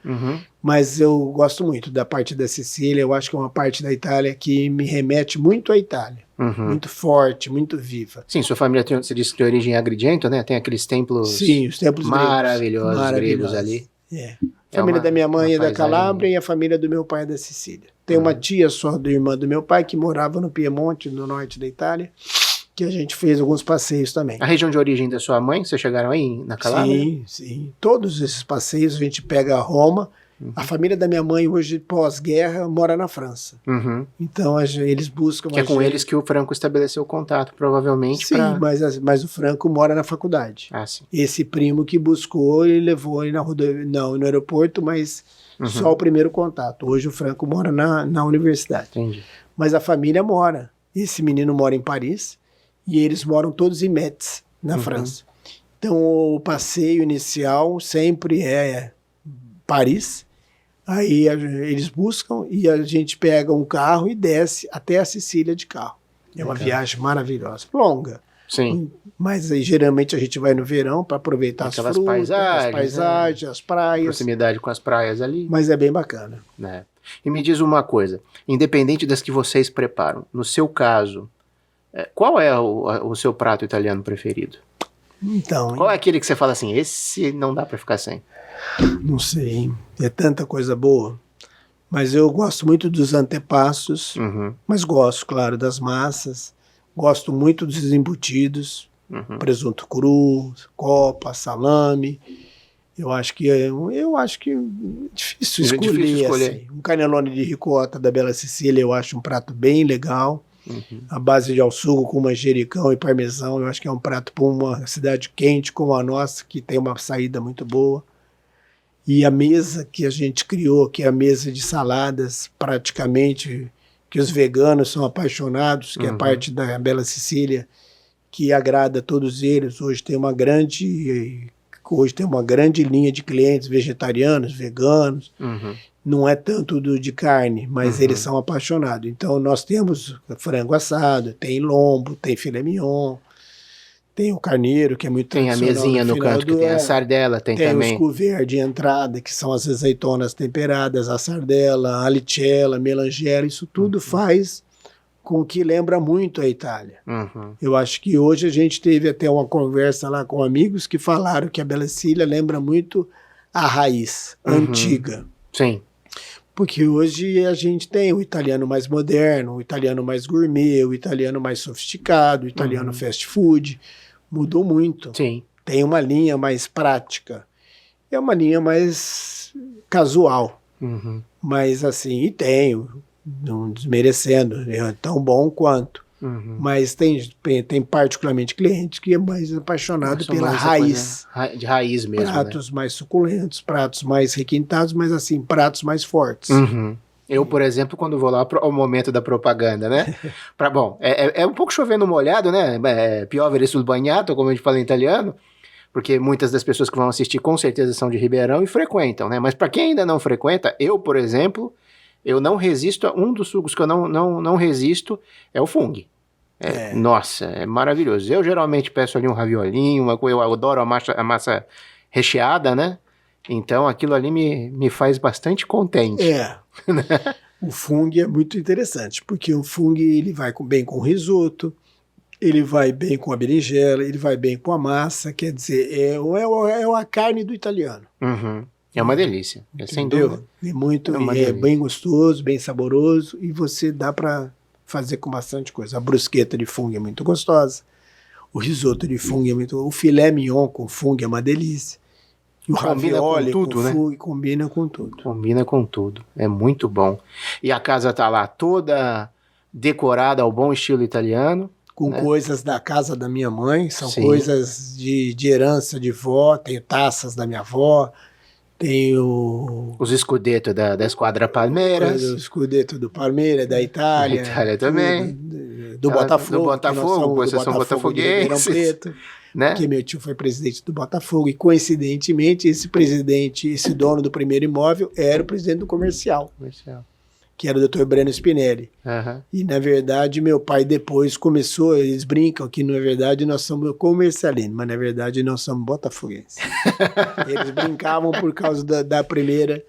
mas eu gosto muito da parte da Sicília, eu acho que é uma parte da Itália que me remete muito à Itália. Muito forte, muito viva. Sim, sua família você disse que tem origem agrigento, né? Tem aqueles templos Sim, os templos maravilhosos gregos ali. É. A família da minha mãe é da Calábria e a família do meu pai é da Sicília. Tem uma tia só do irmã do meu pai que morava no Piemonte, no norte da Itália, que a gente fez alguns passeios também. A região de origem da sua mãe, vocês chegaram aí na Calábria? Sim, sim. Todos esses passeios a gente pega Roma. A família da minha mãe hoje, pós-guerra, mora na França. Uhum. Então eles buscam... Que é com eles que o Franco estabeleceu contato, provavelmente. Sim, mas o Franco mora na faculdade. Ah, sim. Esse primo que buscou e levou ele no aeroporto, mas só o primeiro contato. Hoje o Franco mora na universidade. Entendi. Mas a família mora. Esse menino mora em Paris e eles moram todos em Metz, na França. Então o passeio inicial sempre é Paris. Aí eles buscam e a gente pega um carro e desce até a Sicília de carro. É uma viagem maravilhosa, longa. Sim. Mas aí geralmente a gente vai no verão para aproveitar aquelas as frutas, as paisagens, as praias. Proximidade com as praias ali. Mas é bem bacana. Né? E me diz uma coisa, independente das que vocês preparam, no seu caso, qual é o seu prato italiano preferido? Então, qual é aquele que você fala assim, esse não dá para ficar sem? Não sei, é tanta coisa boa. Mas eu gosto muito dos antepassos, mas gosto, claro, das massas. Gosto muito dos embutidos, presunto cru, copa, salame. Eu acho que é difícil escolher. Assim. Um cannelloni de ricota da Bela Sicília eu acho um prato bem legal. A base de alçugo com manjericão e parmesão, eu acho que é um prato para uma cidade quente como a nossa, que tem uma saída muito boa. E a mesa que a gente criou, que é a mesa de saladas, praticamente, que os veganos são apaixonados, que é parte da Bela Sicília, que agrada a todos eles. Hoje tem uma grande linha de clientes vegetarianos, veganos. Não é tanto de carne, mas eles são apaixonados. Então nós temos frango assado, tem lombo, tem filé mignon, tem o carneiro, que é muito Tem a mesinha no canto, que tem a sardela, tem também. Tem os couverts de entrada, que são as azeitonas temperadas, a sardela, a lichella, a melangiera, isso tudo faz com que lembra muito a Itália. Eu acho que hoje a gente teve até uma conversa lá com amigos que falaram que a Bela Sicília lembra muito a raiz antiga. Sim. Porque hoje a gente tem o italiano mais moderno, o italiano mais gourmet, o italiano mais sofisticado, o italiano fast food. Mudou muito. Sim. Tem uma linha mais prática. É uma linha mais casual. Mas assim, e tem, não desmerecendo, é tão bom quanto. Mas tem particularmente clientes que é mais apaixonado pela raiz. De raiz mesmo. Pratos mais suculentos, pratos mais requintados, mas assim, pratos mais fortes. Eu, por exemplo, quando vou lá ao momento da propaganda, né? Bom, é um pouco chovendo molhado, né? Piovere sul bagnato, como a gente fala em italiano, porque muitas das pessoas que vão assistir com certeza são de Ribeirão e frequentam, né? Mas para quem ainda não frequenta, eu, por exemplo, eu não resisto a um dos sugos que eu não resisto, é o funghi. Nossa, é maravilhoso. Eu geralmente peço ali um raviolinho, eu adoro a massa recheada, né? Então aquilo ali me faz bastante contente. O funghi é muito interessante, porque o funghi ele vai bem com risoto, ele vai bem com a berinjela, ele vai bem com a massa, quer dizer, é a carne do italiano. É uma delícia, sem dúvida. É bem gostoso, bem saboroso, e você dá para fazer com bastante coisa. A brusqueta de funghi é muito gostosa, o risoto de funghi é muito gostoso, o filé mignon com funghi é uma delícia. E o ravioli com tudo, funghi, né? Combina com tudo. Combina com tudo, é muito bom. E a casa tá lá toda decorada ao bom estilo italiano. Com coisas da casa da minha mãe, são coisas de herança de vó, tenho taças da minha avó, tenho... Os escudetos da Esquadra Palmeiras. O escudeto do Palmeiras, da Itália. Da Itália também. Do Botafogo. Do Botafogo, vocês são botafoguenses. Né? Porque meu tio foi presidente do Botafogo e, coincidentemente, esse dono do primeiro imóvel era o presidente do comercial. Que era o Dr. Breno Spinelli. E, na verdade, meu pai depois começou, eles brincam que, na verdade, nós somos comercialinos, mas, na verdade, nós somos botafoguenses. Eles brincavam por causa da primeira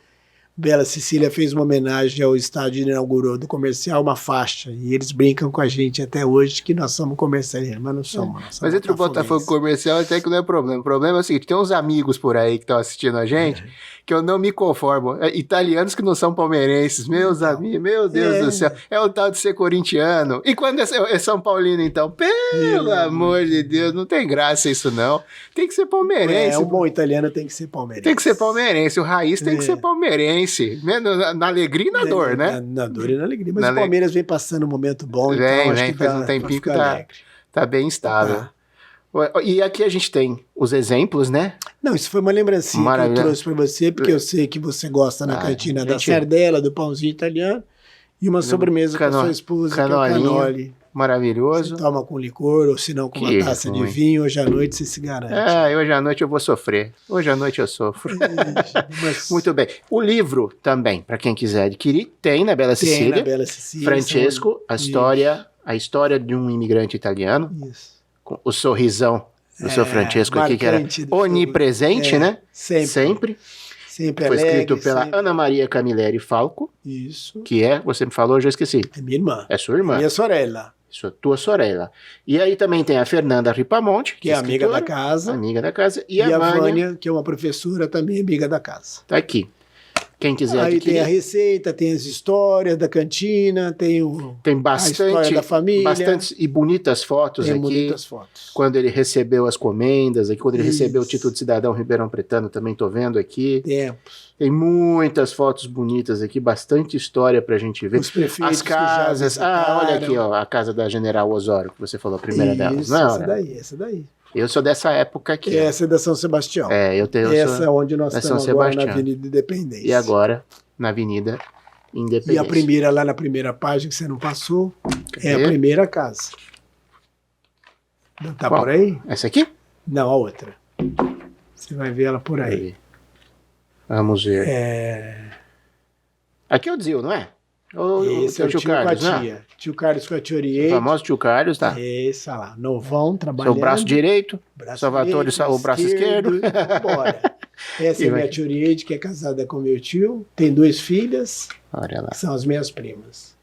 Bela Cecília fez uma homenagem ao estádio inaugurou do comercial, uma faixa, e eles brincam com a gente até hoje que nós somos comerciantes, mas não somos. Mas entre o Botafogo e o comercial até que não é problema. O problema é o seguinte, tem uns amigos por aí que estão assistindo a gente que eu não me conformo. Italianos que não são palmeirenses, meus amigos, meu Deus do céu. É o tal de ser corintiano. E quando é São Paulino, então? Pelo amor de Deus, não tem graça isso não. Tem que ser palmeirense. Um bom italiano tem que ser palmeirense. Tem que ser palmeirense. O raiz tem que ser palmeirense. Na alegria e na dor, né? Na dor e na alegria. Mas o Palmeiras vem passando um momento bom. Vem, então acho que faz um tempinho que tá bem estável. Tá. E aqui a gente tem os exemplos, né? Não, isso foi uma lembrancinha que eu trouxe para você, porque eu sei que você gosta na cantina da sardela, do pãozinho italiano, e uma sobremesa com a sua esposa, que é o canoli. Maravilhoso. Você toma com licor, ou se não com uma taça de vinho, hoje à noite você se garante. Hoje à noite eu vou sofrer. Hoje à noite eu sofro. Muito bem. O livro também, para quem quiser adquirir, tem na Bela Cecília. Tem na Bela Cecília. Francesco, a história de um imigrante italiano. Isso. Com o sorrisão do seu Francesco aqui, que era onipresente, né? Sempre. Foi escrito pela Ana Maria Camilleri Falco. Isso. Que você me falou, eu já esqueci. É minha irmã. É sua irmã. Minha sorella. Tua sorella. E aí também tem a Fernanda Ripamonte, que é amiga da casa. Amiga da casa. E a Vânia, que é uma professora também amiga da casa. Tá aqui. Quem quiser aí adquirir. Tem a receita, tem as histórias da cantina, tem bastante, a história da família. Bastantes e bonitas fotos aqui. Bonitas fotos. Quando ele recebeu as comendas, aqui, quando ele recebeu o título de cidadão Ribeirão Pretano, também estou vendo aqui. Tempos. Tem muitas fotos bonitas aqui, bastante história pra gente ver. Os prefeitos. As casas. Olha aqui, a casa da General Osório, que você falou, a primeira delas. Não, essa daí. Eu sou dessa época aqui. Essa é da São Sebastião. Essa é onde nós estamos agora, na Avenida Independência. E agora, na Avenida Independência. E a primeira, lá na primeira página, que você não passou, é a primeira casa. Tá por aí? Essa aqui? Não, a outra. Você vai ver ela por aí. Vamos ver. Aqui é o Dzil, não é? Esse é o tio Carlos, com a tia. Tio Carlos com a tia Oriente. O famoso tio Carlos, tá? Esse, olha lá. Novão, trabalhando. Seu braço direito. Salvatore, o braço esquerdo. Bora. Essa é minha tia Oriente, que é casada com meu tio. Tem 2 filhas. Olha lá. Que são as minhas primas.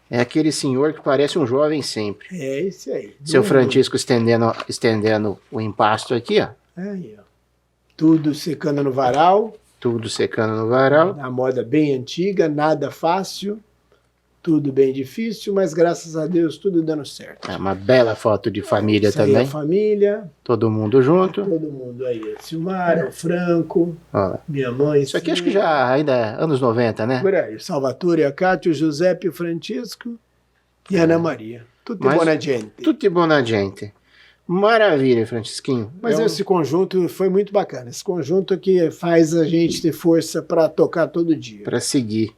É aquele senhor que parece um jovem sempre. É esse aí. Seu Francisco estendendo o empasto aqui, ó. Aí, ó. Tudo secando no varal. Tudo secando no varal. A moda bem antiga, nada fácil, tudo bem difícil, mas graças a Deus tudo dando certo. É uma bela foto de família também. A família. Todo mundo junto. Todo mundo aí. Silmara, o Franco, minha mãe. Isso aqui acho que já ainda é anos 90, né? Por aí. Salvatore, a Cátia, o Giuseppe, o Francisco e a Ana Maria. Tudo buona gente. Tudo buona gente. Maravilha, Francisquinho. Mas esse conjunto foi muito bacana. Esse conjunto que faz a gente ter força para tocar todo dia. Para seguir.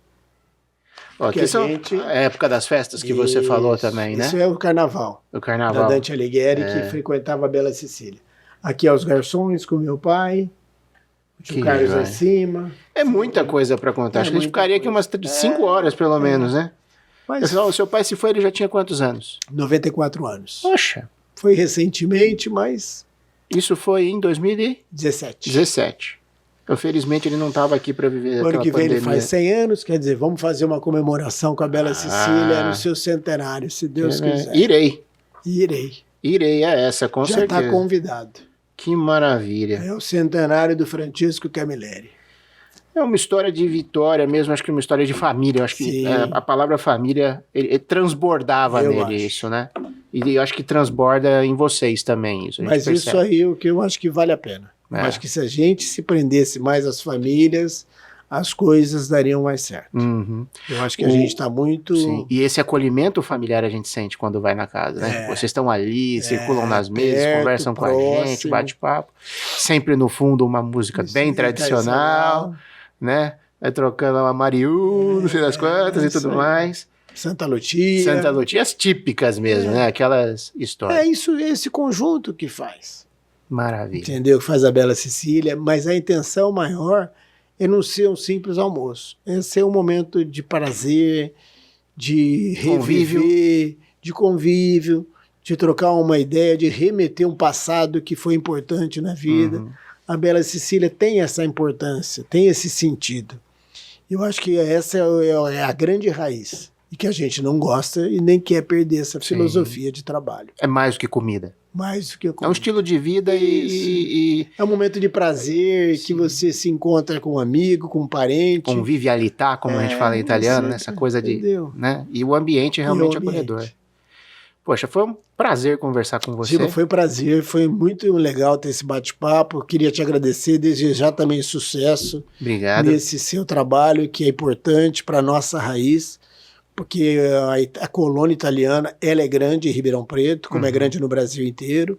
Aqui são a época das festas que você falou também, né? Isso é o carnaval. O carnaval. Da Dante Alighieri, que frequentava a Bela Cecília. Aqui é os garçons com meu pai. O tio Carlos acima. É muita coisa para contar. Acho que a gente ficaria aqui umas 5 horas, pelo menos, né? Mas o seu pai, se foi, ele já tinha quantos anos? 94 anos. Poxa. Foi recentemente, mas... Isso foi em 2017. Infelizmente, ele não estava aqui para viver aquela ano que vem pandemia. ele faz 100 anos, quer dizer, vamos fazer uma comemoração com a Bela Cecília no seu centenário, se Deus quiser. Irei a essa, com certeza. Já está convidado. Que maravilha. É o centenário do Francisco Camilleri. É uma história de vitória mesmo, acho que é uma história de família. Eu acho que a palavra família ele transbordava nele, isso, né? E eu acho que transborda em vocês também. Isso, mas isso aí é o que eu acho que vale a pena. Eu acho que se a gente se prendesse mais às famílias, as coisas dariam mais certo. Eu acho que a gente está muito... Sim. E esse acolhimento familiar a gente sente quando vai na casa, né? Vocês estão ali, circulam nas mesas, conversam com a gente, bate-papo. Sempre no fundo uma música bem tradicional, né? Vai trocando uma Mariú, não sei das quantas e tudo mais. Santa Lucia, as típicas mesmo, né? Aquelas histórias. É isso, esse conjunto que faz. Maravilha. Entendeu? Que faz a Bela Cecília, mas a intenção maior é não ser um simples almoço. É ser um momento de prazer, de reviver, de convívio, de trocar uma ideia, de remeter um passado que foi importante na vida. A Bela Cecília tem essa importância, tem esse sentido. Eu acho que essa é a grande raiz. E que a gente não gosta e nem quer perder essa filosofia de trabalho. É mais do que comida. Mais do que comida. É um estilo de vida e... É um momento de prazer, que você se encontra com um amigo, com um parente. Convivialità, como a gente fala em italiano, né? Essa coisa de... Né? E o ambiente é realmente acolhedor. Poxa, foi um prazer conversar com você. Giba, foi um prazer, foi muito legal ter esse bate-papo. Queria te agradecer, desejar também sucesso. Obrigado. Nesse seu trabalho, que é importante para a nossa raiz, porque a colônia italiana, ela é grande em Ribeirão Preto, como é grande no Brasil inteiro,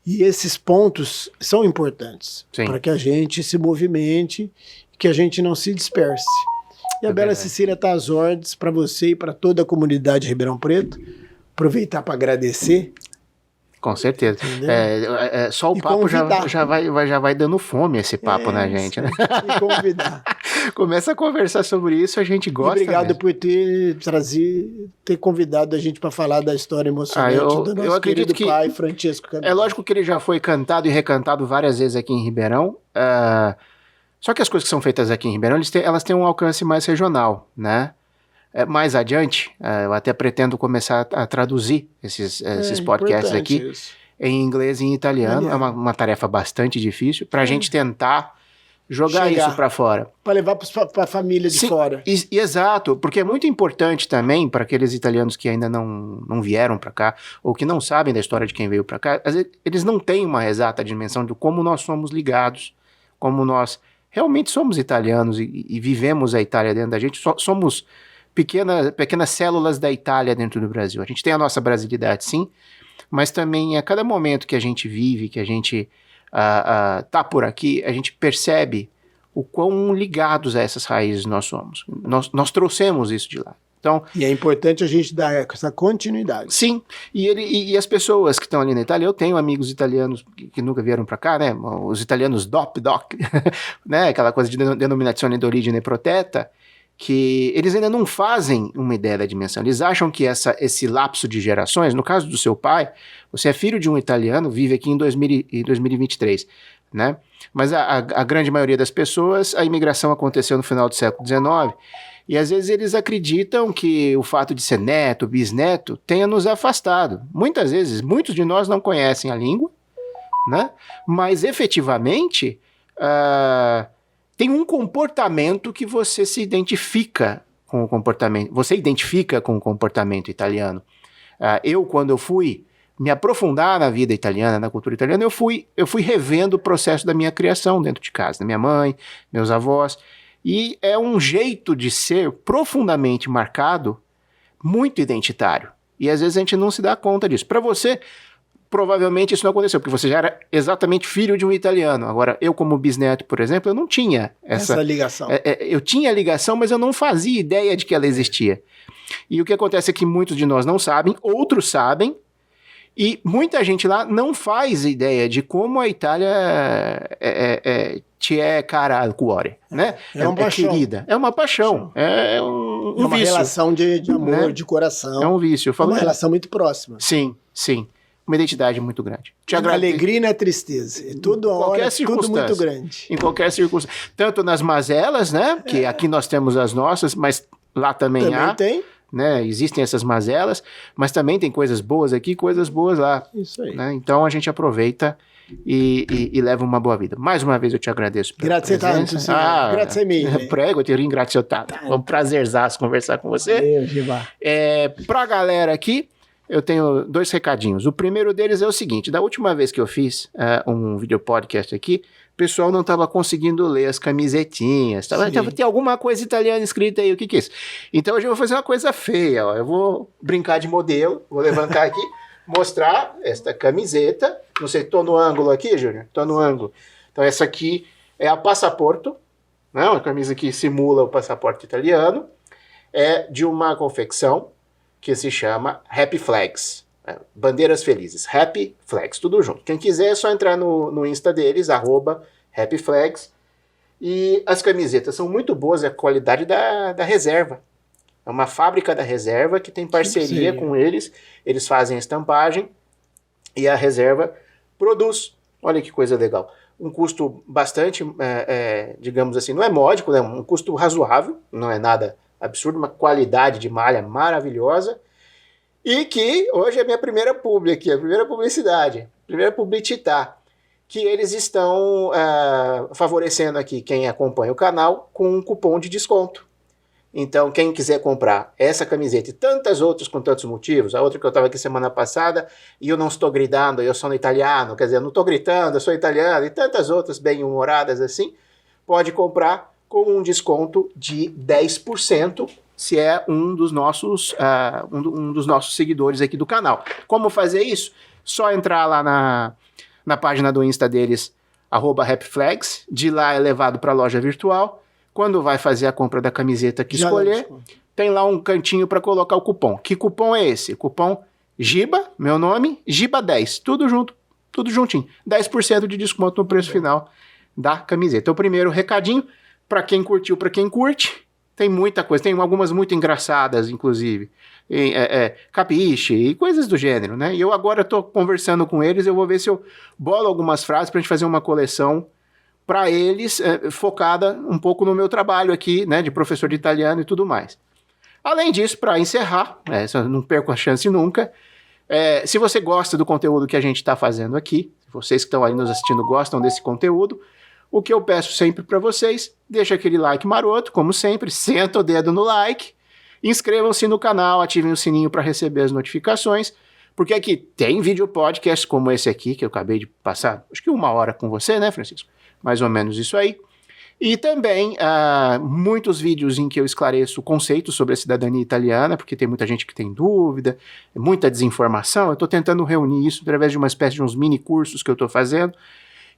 e esses pontos são importantes para que a gente se movimente, que a gente não se disperse. E a Bela Cecília está às ordens para você e para toda a comunidade de Ribeirão Preto. Aproveitar para agradecer. Com certeza. Só o e papo já vai dando fome esse papo na gente, né? E convidar. Começa a conversar sobre isso, a gente gosta. E obrigado por ter convidado a gente para falar da história emocionante do nosso querido pai, Francesco Camilo. É lógico que ele já foi cantado e recantado várias vezes aqui em Ribeirão. Só que as coisas que são feitas aqui em Ribeirão, elas têm um alcance mais regional, né? Mais adiante, eu até pretendo começar a traduzir esses podcasts aqui em inglês e em italiano. É uma tarefa bastante difícil para a gente tentar jogar isso para fora. Para levar para a família de fora. Exato, porque é muito importante também para aqueles italianos que ainda não vieram para cá, ou que não sabem da história de quem veio para cá. Às vezes, eles não têm uma exata dimensão de como nós somos ligados, como nós realmente somos italianos e vivemos a Itália dentro da gente. Somos pequenas células da Itália dentro do Brasil. A gente tem a nossa brasilidade, sim, mas também a cada momento que a gente vive, que a gente tá por aqui, a gente percebe o quão ligados a essas raízes nós somos. Nós trouxemos isso de lá. Então, e é importante a gente dar essa continuidade. Sim, e as pessoas que estão ali na Itália, eu tenho amigos italianos que nunca vieram para cá, né? Os italianos DOC, né? Aquela coisa de denominazione d'origine protetta, que eles ainda não fazem uma ideia da dimensão. Eles acham que esse lapso de gerações, no caso do seu pai, você é filho de um italiano, vive aqui em 2023, né? Mas a grande maioria das pessoas, a imigração aconteceu no final do século XIX, e às vezes eles acreditam que o fato de ser neto, bisneto, tenha nos afastado. Muitas vezes, muitos de nós não conhecem a língua, né? Mas efetivamente... tem um comportamento que você se identifica com o comportamento. Você identifica com o comportamento italiano. Quando eu fui me aprofundar na vida italiana, na cultura italiana, eu fui revendo o processo da minha criação dentro de casa, da minha mãe, meus avós. E é um jeito de ser profundamente marcado, muito identitário. E às vezes a gente não se dá conta disso. Para você... provavelmente isso não aconteceu, porque você já era exatamente filho de um italiano. Agora, eu como bisneto, por exemplo, eu não tinha essa ligação. Eu tinha ligação, mas eu não fazia ideia de que ela existia. E o que acontece é que muitos de nós não sabem, outros sabem, e muita gente lá não faz ideia de como a Itália te é cara al cuore, né? É uma paixão. Querida. É uma paixão. É um uma vício. Relação de amor, né? De coração. É um vício. É uma relação muito próxima. Sim. Uma identidade muito grande. A alegria e na tristeza. É tudo muito grande. Em qualquer circunstância. Tanto nas mazelas, né? Que aqui nós temos as nossas, mas lá também há. Tem. Né? Existem essas mazelas, mas também tem coisas boas aqui, coisas boas lá. Isso aí. Né? Então a gente aproveita e leva uma boa vida. Mais uma vez eu te agradeço pela presença. Grazie mille. Prego, te ringrazio tanto. É um prazerzaço conversar com você. Valeu, Giba. Pra galera aqui, eu tenho 2 recadinhos. O primeiro deles é o seguinte: da última vez que eu fiz um video podcast aqui, o pessoal não estava conseguindo ler as camisetinhas. Tem alguma coisa italiana escrita aí, o que é isso? Então hoje eu vou fazer uma coisa feia. Ó. Eu vou brincar de modelo, vou levantar aqui, mostrar esta camiseta. Não sei, tô no ângulo aqui, Júnior? Tô no ângulo. Então essa aqui é a Passaporto, né? Uma camisa que simula o passaporte italiano. É de uma confecção que se chama Happy Flags, bandeiras felizes, Happy Flags, tudo junto. Quem quiser é só entrar no Insta deles, @Happy Flags, e as camisetas são muito boas, é a qualidade da Reserva. É uma fábrica da Reserva que tem parceria com eles fazem a estampagem e a Reserva produz. Olha que coisa legal. um custo bastante, digamos assim, não é módico, né? Um custo razoável, não é nada absurdo, uma qualidade de malha maravilhosa, e que hoje é a minha primeira publi aqui, a primeira publicidade, primeira publicitar, que eles estão favorecendo aqui quem acompanha o canal com um cupom de desconto. Então, quem quiser comprar essa camiseta e tantas outras com tantos motivos, a outra que eu estava aqui semana passada, e eu não estou gritando, eu sou italiano, quer dizer, eu não estou gritando, eu sou italiano, e tantas outras bem-humoradas assim, pode comprar com um desconto de 10%, se é um dos nossos seguidores aqui do canal. Como fazer isso? Só entrar lá na página do Insta deles, @happyflags, de lá é levado para a loja virtual. Quando vai fazer a compra da camiseta que escolher, tem lá um cantinho para colocar o cupom. Que cupom é esse? Cupom GIBA, meu nome, GIBA10, tudo junto, tudo juntinho. 10% de desconto no preço final da camiseta. O primeiro recadinho, para quem curtiu, para quem curte, tem muita coisa, tem algumas muito engraçadas, inclusive, capiche e coisas do gênero, né? E eu agora estou conversando com eles, eu vou ver se eu bolo algumas frases para a gente fazer uma coleção para eles, focada um pouco no meu trabalho aqui, né, de professor de italiano e tudo mais. Além disso, para encerrar, não perco a chance nunca, se você gosta do conteúdo que a gente está fazendo aqui, vocês que estão aí nos assistindo gostam desse conteúdo, o que eu peço sempre para vocês, deixa aquele like maroto, como sempre, senta o dedo no like, inscrevam-se no canal, ativem o sininho para receber as notificações, porque aqui tem vídeo podcast como esse aqui, que eu acabei de passar, acho que 1 hora com você, né, Francisco? Mais ou menos isso aí. E também muitos vídeos em que eu esclareço conceitos sobre a cidadania italiana, porque tem muita gente que tem dúvida, muita desinformação. Eu estou tentando reunir isso através de uma espécie de uns mini cursos que eu estou fazendo,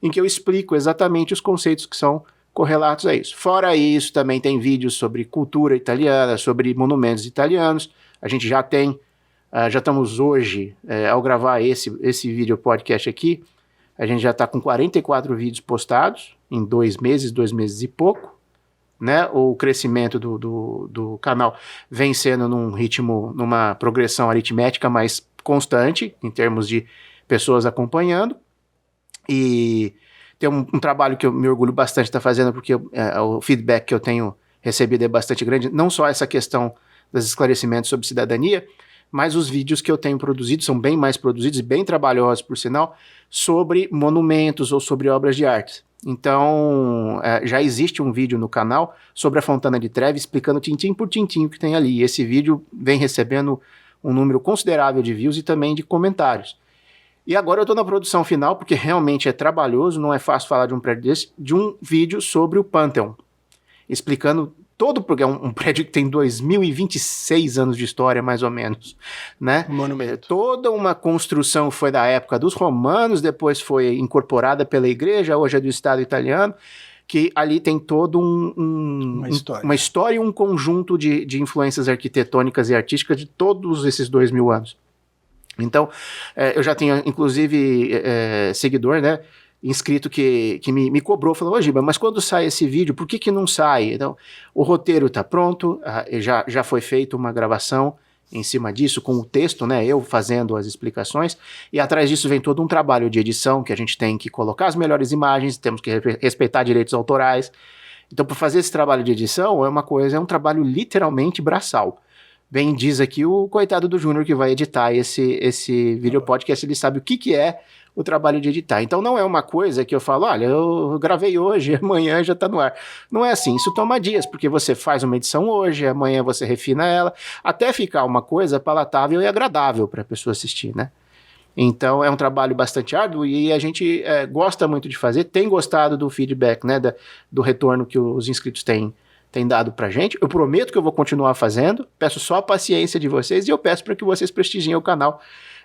em que eu explico exatamente os conceitos que são correlatos a isso. Fora isso, também tem vídeos sobre cultura italiana, sobre monumentos italianos. A gente já tem, já estamos hoje, ao gravar esse vídeo podcast aqui, a gente já está com 44 vídeos postados em 2 meses e pouco, né? O crescimento do canal vem sendo num ritmo, numa progressão aritmética mais constante, em termos de pessoas acompanhando. E tem um trabalho que eu me orgulho bastante de estar fazendo, porque o feedback que eu tenho recebido é bastante grande, não só essa questão dos esclarecimentos sobre cidadania, mas os vídeos que eu tenho produzido são bem mais produzidos e bem trabalhosos, por sinal, sobre monumentos ou sobre obras de arte. Então, já existe um vídeo no canal sobre a Fontana di Trevi, explicando tintim por tintim o que tem ali. E esse vídeo vem recebendo um número considerável de views e também de comentários. E agora eu estou na produção final, porque realmente é trabalhoso, não é fácil falar de um prédio desse, de um vídeo sobre o Pantheon, explicando todo, porque é um prédio que tem 2026 anos de história, mais ou menos, né? Monumento. Toda uma construção foi da época dos romanos, depois foi incorporada pela igreja, hoje é do Estado italiano, que ali tem todo uma história e um conjunto de influências arquitetônicas e artísticas de todos esses 2000 anos. Então, eu já tenho, inclusive, seguidor, né? Inscrito que me cobrou, falou, ô Giba, mas quando sai esse vídeo, por que não sai? Então, o roteiro está pronto, já foi feita uma gravação em cima disso, com o texto, né, eu fazendo as explicações, e atrás disso vem todo um trabalho de edição, que a gente tem que colocar as melhores imagens, temos que respeitar direitos autorais. Então, para fazer esse trabalho de edição, é um trabalho literalmente braçal. Bem diz aqui o coitado do Júnior que vai editar esse vídeo podcast, ele sabe o que é o trabalho de editar. Então não é uma coisa que eu falo, olha, eu gravei hoje, amanhã já está no ar. Não é assim, isso toma dias, porque você faz uma edição hoje, amanhã você refina ela, até ficar uma coisa palatável e agradável para a pessoa assistir, né? Então é um trabalho bastante árduo e a gente gosta muito de fazer, tem gostado do feedback, né, do retorno que os inscritos têm dado pra gente. Eu prometo que eu vou continuar fazendo, peço só a paciência de vocês e eu peço para que vocês prestigiem o canal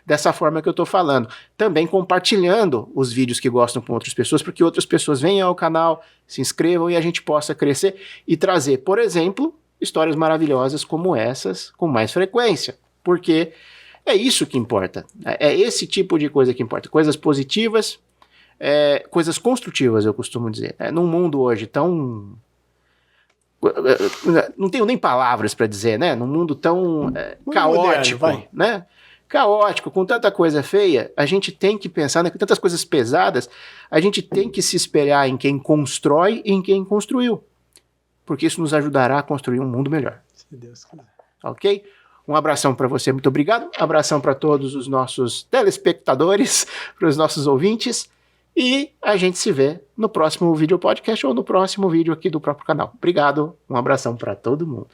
dessa forma que eu tô falando. Também compartilhando os vídeos que gostam com outras pessoas, para que outras pessoas venham ao canal, se inscrevam e a gente possa crescer e trazer, por exemplo, histórias maravilhosas como essas com mais frequência, porque é isso que importa, é esse tipo de coisa que importa, coisas positivas, coisas construtivas, eu costumo dizer. Num mundo hoje tão... não tenho nem palavras para dizer, né? Num mundo tão caótico, moderno, né? caótico, com tanta coisa feia, a gente tem que pensar, né, com tantas coisas pesadas, a gente tem que se espelhar em quem constrói e em quem construiu. Porque isso nos ajudará a construir um mundo melhor. Se Deus quiser. Ok? Um abração para você, muito obrigado. Abração para todos os nossos telespectadores, para os nossos ouvintes. E a gente se vê no próximo vídeo podcast ou no próximo vídeo aqui do próprio canal. Obrigado, um abração para todo mundo.